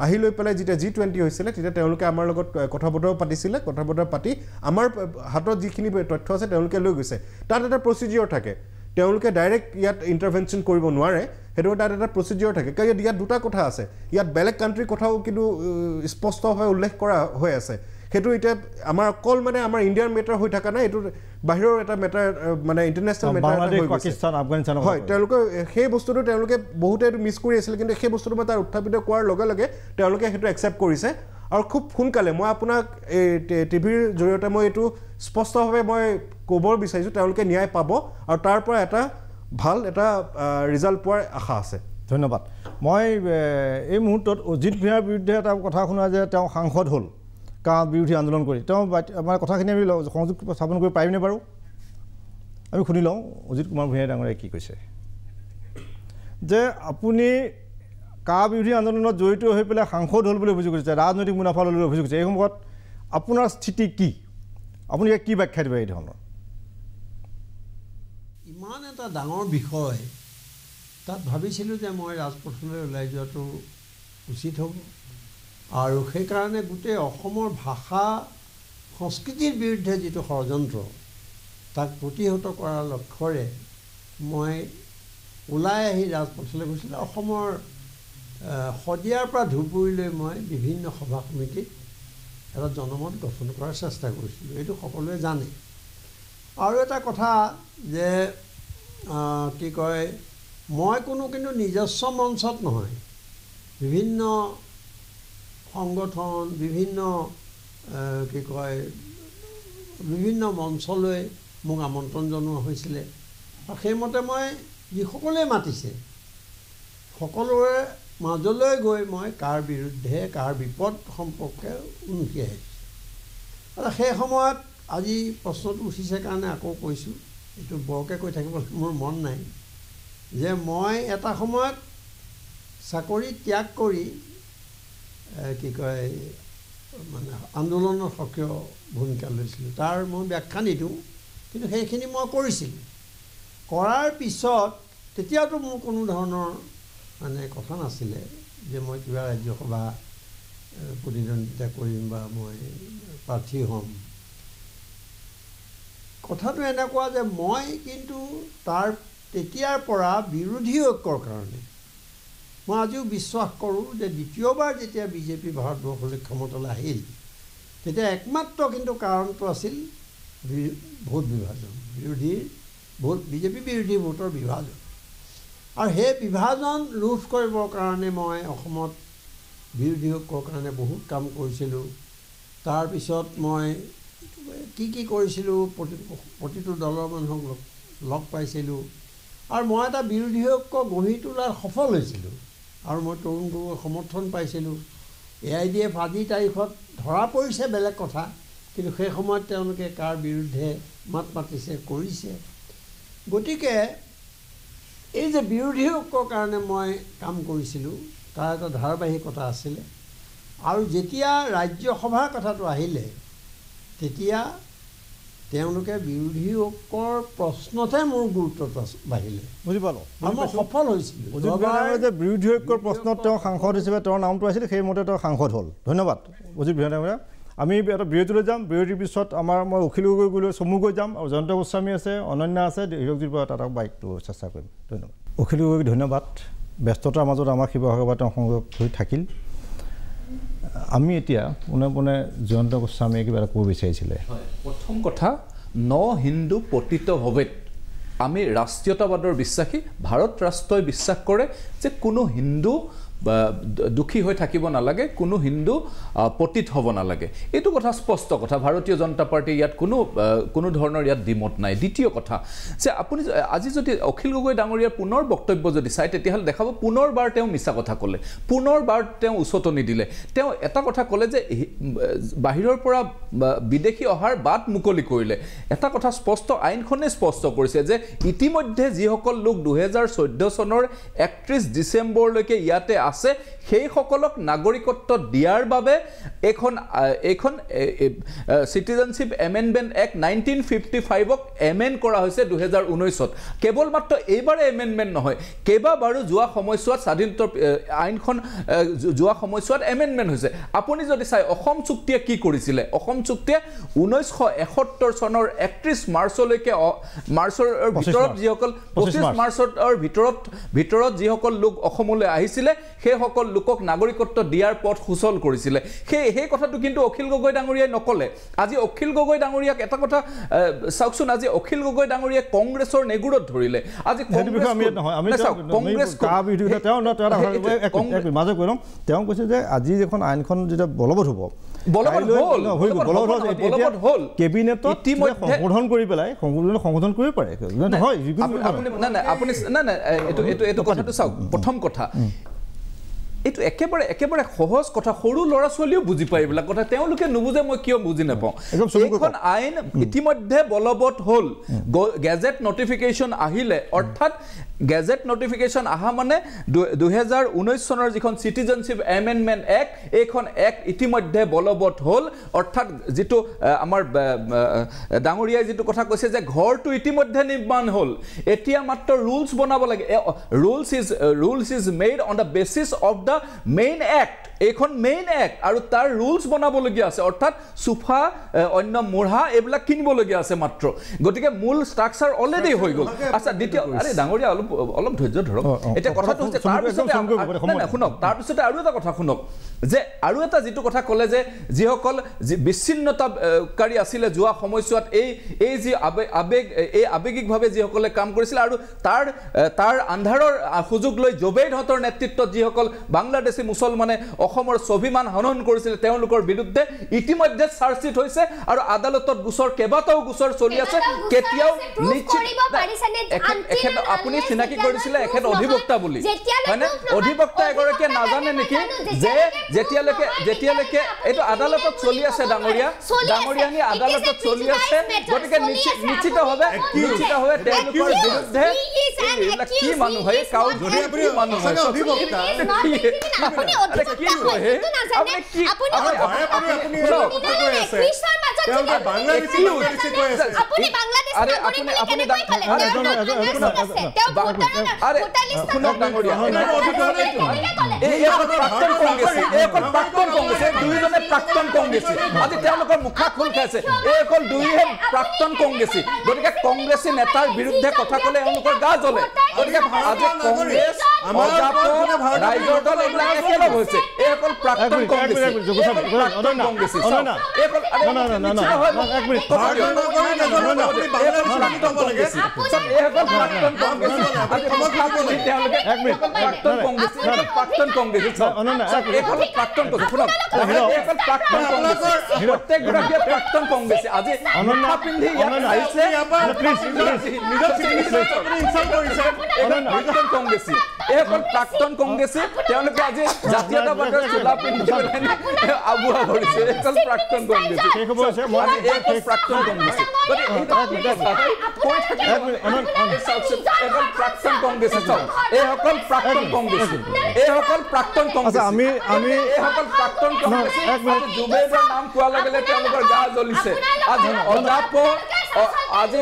আহি লৈ পেলাই যেতিয়া G20 হৈছিলে তেতিয়া তেওঁলোকে আমাৰ লগত কথা বতৰা পাতি আমাৰ হাতত যিখিনি তথ্য আছে তেওঁলোকে লৈ গৈছে তাত এটা প্ৰচিডিঅ'ৰ থাকে তেওঁলোকে ডাইৰেক্ট ইয়াত ইণ্টাৰভেনশ্যন কৰিব নোৱাৰে সেইটো এটা প্ৰচিডিউৰ থাকে কাৰণ ইয়াত দুটা কথা আছে ইয়াত বেলেগ কাণ্ট্ৰিৰ কথাও কিন্তু স্পষ্টভাৱে উল্লেখ কৰা হৈ আছে সেইটো এতিয়া আমাৰ অকল মানে আমাৰ ইণ্ডিয়ান মেটাৰ হৈ থকা নাই এইটো বাহিৰৰ এটা মেটাৰ মানে ইণ্টাৰনেশ্যনেল মেটাৰ পাকিস্তান আফগানিস্তান হয় তেওঁলোকে সেই বস্তুটো তেওঁলোকে বহুতে এইটো মিছ কৰি আছিল কিন্তু সেই বস্তুটো মই তাৰ উত্থাপিত কৰাৰ লগে লগে তেওঁলোকে সেইটো একচেপ্ট কৰিছে আৰু খুব সোনকালে মই আপোনাক এই টিভিৰ জৰিয়তে মই এইটো স্পষ্টভাৱে মই ক'ব বিচাৰিছোঁ তেওঁলোকে ন্যায় পাব আৰু তাৰ পৰা এটা ভাল এটা ৰিজাল্ট পোৱাৰ আশা আছে ধন্যবাদ মই এই মুহূৰ্তত অজিত ভূঞাৰ বিৰুদ্ধে এটা কথা শুনা যে তেওঁ সাংসদ হ'ল কা বিৰোধী আন্দোলন কৰি তেওঁ আমাৰ কথাখিনি আমি সংযোগ স্থাপন কৰিব পাৰিমনে বাৰু আমি শুনি লওঁ অজিত কুমাৰ ভূঞাই ডাঙৰীয়াই কি কৈছে যে আপুনি কা বিৰোধী আন্দোলনত জড়িত হৈ পেলাই সাংসদ হ'ল বুলি অভিযোগ কৰিছে ৰাজনৈতিক মুনাফা ল'বলৈ অভিযোগ কৰিছে এই সময়ত আপোনাৰ স্থিতি কি আপুনি কি ব্যাখ্যা দিব এই ধৰণৰ ইমান এটা ডাঙৰ বিষয় তাত ভাবিছিলোঁ যে মই ৰাজপথলৈ ওলাই যোৱাটো উচিত হ'ব আৰু সেইকাৰণে গোটেই অসমৰ ভাষা সংস্কৃতিৰ বিৰুদ্ধে যিটো ষড়যন্ত্ৰ তাক প্ৰতিহত কৰাৰ লক্ষ্যৰে মই ওলাই আহি ৰাজপথলৈ গৈছিলোঁ অসমৰ শদিয়াৰ পৰা ধুবুৰীলৈ মই বিভিন্ন সভা সমিতিত এটা জনমত গঠন কৰাৰ চেষ্টা কৰিছিলোঁ এইটো সকলোৱে জানে আৰু এটা কথা যে কি কয় মই কোনো কিন্তু নিজস্ব মঞ্চত নহয় বিভিন্ন সংগঠন বিভিন্ন কি কয় বিভিন্ন মঞ্চলৈ মোক আমন্ত্ৰণ জনোৱা হৈছিলে আৰু সেইমতে মই যিসকলে মাতিছে সকলোৰে মাজলৈ গৈ মই কাৰ বিৰুদ্ধে কাৰ বিপদ সম্পৰ্কে উনুকি আহিছোঁ আৰু সেই সময়ত আজি প্ৰশ্নটো উঠিছে কাৰণে আকৌ কৈছোঁ এইটো বৰকৈ কৈ থাকিবলৈ মোৰ মন নাই যে মই এটা সময়ত চাকৰি ত্যাগ কৰি কি কয় মানে আন্দোলনৰ সক্ৰিয় ভূমিকা লৈছিলোঁ তাৰ মই ব্যাখ্যা নিদিওঁ কিন্তু সেইখিনি মই কৰিছিলোঁ কৰাৰ পিছত তেতিয়াতো মোৰ কোনো ধৰণৰ মানে কথা নাছিলে যে মই কিবা ৰাজ্যসভা প্ৰতিদ্বন্দ্বিতা কৰিম বা মই প্ৰাৰ্থী হ'ম কথাটো এনেকুৱা যে মই কিন্তু তাৰ তেতিয়াৰ পৰা বিৰোধী ঐক্যৰ কাৰণে মই আজিও বিশ্বাস কৰোঁ যে দ্বিতীয়বাৰ যেতিয়া বিজেপি ভাৰতবৰ্ষলৈ ক্ষমতালৈ আহিল তেতিয়া একমাত্ৰ কিন্তু কাৰণটো আছিল ভোট বিভাজন বিজেপি বিৰোধী ভোটৰ বিভাজন আৰু সেই বিভাজন ৰোধ কৰিবৰ কাৰণে মই অসমত বিৰোধী ঐক্যৰ কাৰণে বহুত কাম কৰিছিলোঁ তাৰপিছত মই কি কৰিছিলোঁ প্ৰতিটো দলৰ মানুহক লগ পাইছিলোঁ আৰু মই এটা বিৰোধী ঐক্য গঢ়ি তোলাৰ সফল হৈছিলোঁ আৰু মই তৰুণ গগৈৰ সমৰ্থন পাইছিলোঁ AIDF আজিৰ তাৰিখত ধৰা পৰিছে বেলেগ কথা কিন্তু সেই সময়ত তেওঁলোকে কাৰ বিৰুদ্ধে মাত মাতিছে কৰিছে গতিকে এই যে বিৰোধী ঐক্যৰ কাৰণে মই কাম কৰিছিলোঁ তাৰ এটা ধাৰাবাহিকতা আছিলে আৰু যেতিয়া ৰাজ্যসভাৰ কথাটো আহিলে তেতিয়া তেওঁলোকে বিৰোধী ঐক্যৰ প্ৰশ্নতে মোৰ গুৰুত্বটো বাঢ়িলে বুজি পালোঁ আৰু মই সফল হৈছিলোঁ যে বিৰোধী ঐক্যৰ প্ৰশ্নত তেওঁ সাংসদ হিচাপে তেওঁৰ নামটো আছিল সেইমতে তেওঁ সাংসদ হ'ল ধন্যবাদ অজিত ভূঞা আমি এটা বিৰতিলৈ যাম বিৰতিৰ পিছত মই অখিল গগৈ গৈ চমু গৈ যাম আৰু জয়ন্ত গোস্বামী আছে অনন্যা আছে হিৰকজিৰ পৰা এটা বাইকটো চেষ্টা কৰিম ধন্যবাদ অখিল গগৈক ধন্যবাদ ব্যস্ততাৰ মাজত আমাৰ শিৱসাগৰৰ পৰা তেওঁ সংযোগ হৈ থাকিল আমি এতিয়া পোনে পোনে জয়ন্ত গোস্বামীয়ে কিবা এটা ক'ব বিচাৰিছিলে প্ৰথম কথা হিন্দু পতিত ভৱেত আমি ৰাষ্ট্ৰীয়তাবাদৰ বিশ্বাসী ভাৰত ৰাষ্ট্ৰই বিশ্বাস কৰে যে কোনো হিন্দু দুখী হৈ থাকিব নালাগে কোনো হিন্দু পতিত হ'ব নালাগে এইটো কথা স্পষ্ট কথা ভাৰতীয় জনতা পাৰ্টি ইয়াত কোনো ধৰণৰ ইয়াত দ্বিমত নাই দ্বিতীয় কথা যে আপুনি আজি যদি অখিল গগৈ ডাঙৰীয়াৰ পুনৰ বক্তব্য যদি চাই তেতিয়াহ'লে দেখাব পুনৰবাৰ তেওঁ মিছা কথা ক'লে পুনৰবাৰ তেওঁ উচতনি দিলে তেওঁ এটা কথা ক'লে যে বাহিৰৰ পৰা বিদেশী অহাৰ বাট মুকলি কৰিলে এটা কথা স্পষ্ট আইনখনে স্পষ্ট কৰিছে যে ইতিমধ্যে যিসকল লোক 2014 চনৰ 31 ডিচেম্বৰলৈকে ইয়াতে আছে সেইসকলক নাগৰিকত্ব দিয়াৰ বাবে এইখন চিটিজেনশ্বিপ এমেণ্ডমেণ্ট এক্ট 1955ক এমেণ্ড কৰা হৈছে 2019ত কেৱল মাত্ৰ এইবাৰে এমেণ্ডমেণ্ট নহয় কেইবাবাৰো যোৱা সময়ছোৱাত স্বাধীনতাৰ আইনখন যোৱা সময়ছোৱাত এমেণ্ডমেণ্ট হৈছে আপুনি যদি চাই অসম চুক্তিয়ে কি কৰিছিলে অসম চুক্তিয়ে 1971 চনৰ 31 মাৰ্চলৈকে মাৰ্চৰ ভিতৰত যিসকল 25 মাৰ্চৰ ভিতৰত যিসকল লোক অসমলৈ আহিছিলে সেইসকল লোকক নাগৰিকত্ব দিয়াৰ পথ সুচল কৰিছিলে সেই কথাটো কিন্তু অখিল গগৈ ডাঙৰীয়াই নকলে আজি অখিল গগৈ ডাঙৰীয়াক এটা কথা চাওকচোন আজি অখিল গগৈ ডাঙৰীয়াই কংগ্ৰেছৰ নেগুৰত ধৰিলে আজি মাজে কৈ লম তেওঁ কৈছে যে আজি এখন আইনখন যেতিয়া বলবৎ হ'ব কেবিনেটত সংশোধন কৰি পেলাই সংশোধন কৰিব পাৰে নহয় এইটো কথাটো চাওক প্ৰথম কথা এইটো একেবাৰে সহজ কথা সৰু ল'ৰা ছোৱালীও বুজি পায় এইবিলাক কথা তেওঁলোকে নুবুজে মই কিয় বুজি নাপাওঁ এইখন আইন ইতিমধ্যে বলবৎ হ'ল গেজেট নটিফিকেশ্যন আহিলে অৰ্থাৎ গেজেট নটিফিকেশ্যন আহা মানে 2019 চনৰ যিখন চিটিজেনশ্বিপ এমেণ্ডমেণ্ট এক্ট এইখন এক্ট ইতিমধ্যে বলবৎ হ'ল অৰ্থাৎ যিটো আমাৰ ডাঙৰীয়াই যিটো কথা কৈছে যে ঘৰটো ইতিমধ্যে নিৰ্মাণ হ'ল এতিয়া মাত্ৰ ৰুলছ বনাব লাগে rules is made on the basis of the main act এইখন মেইন এক্ট আৰু তাৰ ৰুলছ বনাবলগীয়া আছে অৰ্থাৎ সোফা অন্য মুঢ়া এইবিলাক কিনিবলগীয়া আছে মাত্ৰ গতিকে মূল ষ্ট্ৰাকচাৰ অলৰেডি হৈ গ'ল আচ্ছা দ্বিতীয় আৰে ডাঙৰীয়া অলপ ধৈৰ্য ধৰক এতিয়া কথাটো হৈছে তাৰপিছতে আৰু এটা কথা শুনক যে আৰু এটা যিটো কথা ক'লে যে যিসকল বিচ্ছিন্নতাকাৰী আছিলে যোৱা সময়ছোৱাত এই যি আৱেগিকভাৱে যিসকলে কাম কৰিছিলে আৰু তাৰ আন্ধাৰৰ সুযোগ লৈ জুবেইদহঁতৰ নেতৃত্বত যিসকল বাংলাদেশী মুছলমানে অসমৰ স্বাভিমান হনন কৰিছিল তেওঁলোকৰ বিৰুদ্ধে ইতিমধ্যে চাৰ্জশ্বিট হৈছে আৰু আদালতত কেইবাটাও গোচৰ চলি আছে কেতিয়াও আপুনি চিনাকি কৰিছিলে এখেত অধিবক্তা বুলি হয়নে অধিবক্তা এগৰাকীয়ে নাজানে নেকি যে যেতিয়ালৈকে এইটো আদালতত চলি আছে ডাঙৰীয়ানী আদালতত চলি আছে গতিকে নিশ্চিতভাৱে তেওঁলোকৰ বিৰুদ্ধে কি মানুহ হয় কি মানুহ হয় প্ৰাক্তন কংগ্ৰেছী আজি তেওঁলোকৰ মুখা খোল খাইছে এই অকল দুইহে প্ৰাক্তন কংগ্ৰেছী গতিকে কংগ্ৰেছী নেতাৰ বিৰুদ্ধে কথা ক'লে এওঁলোকৰ গা জ্বলে গতিকে আজি কংগ্ৰেছ ৰাইজৰ দল এইবিলাক একেলগ হৈছে এই অকল প্ৰাক্তন কংগ্ৰেছী প্ৰাক্তন কংগ্ৰেছী আজি মুখা পিন্ধি আহিছে প্ৰাক্তন কংগ্ৰেছী এইসকল প্ৰাক্তন কংগ্ৰেছী তেওঁলোকে আজি জাতীয়তাবাদৰ চোলা পিন্ধি আবুৱা ভৰিছে এইসকল প্ৰাক্তন কংগ্ৰেছী প্ৰাক্তন কংগ্ৰেছী প্ৰাক্তন কংগ্ৰেছী এইসকল প্ৰাক্তন কংগ্ৰেছী এইসকল প্ৰাক্তন কংগ্ৰেছী এইসকল প্ৰাক্তন কংগ্ৰেছী জুবেইদৰ নাম কোৱাৰ লগে লগে তেওঁলোকৰ গা জ্বলিছে আজি অজাপ আজি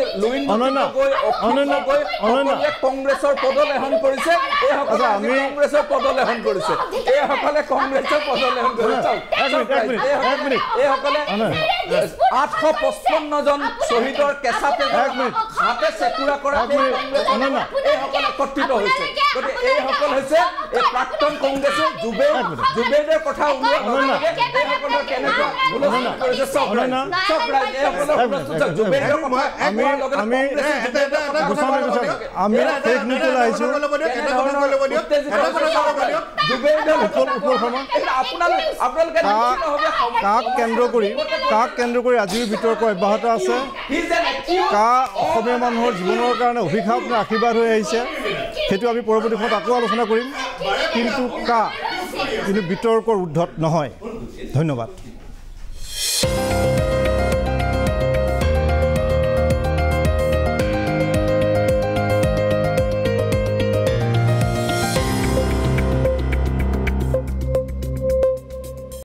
কংগ্ৰেছৰ পদলেহন কৰিছে এইসকলে কংগ্ৰেছৰ পদলেহন কৰিছে এইসকলে কংগ্ৰেছৰ পদলেহন কৰিছে এইসকলে 855 জন শ্বহীদৰ কেঁচা হাতে চেকুৰা কৰা এইসকল একত্ৰিত হৈছে গতিকে এইসকল হৈছে এই প্ৰাক্তন কংগ্ৰেছৰ জুবেইদৰ কথা উল্লেখ এইসকলৰ কেনেকুৱা কৰিছে চব ৰাইজ এইসকলৰ জুবেইদৰ কাক কেন্দ্ৰ কৰি আজিৰ বিতৰ্ক অব্যাহত আছে কা অসমীয়া মানুহৰ জীৱনৰ কাৰণে অভিশাপ নে আশীৰ্বাদ হৈ আহিছে সেইটো আমি পৰৱৰ্তী সময়ত আকৌ আলোচনা কৰিম কিন্তু বিতৰ্কৰ ঊৰ্ধ্বত নহয় ধন্যবাদ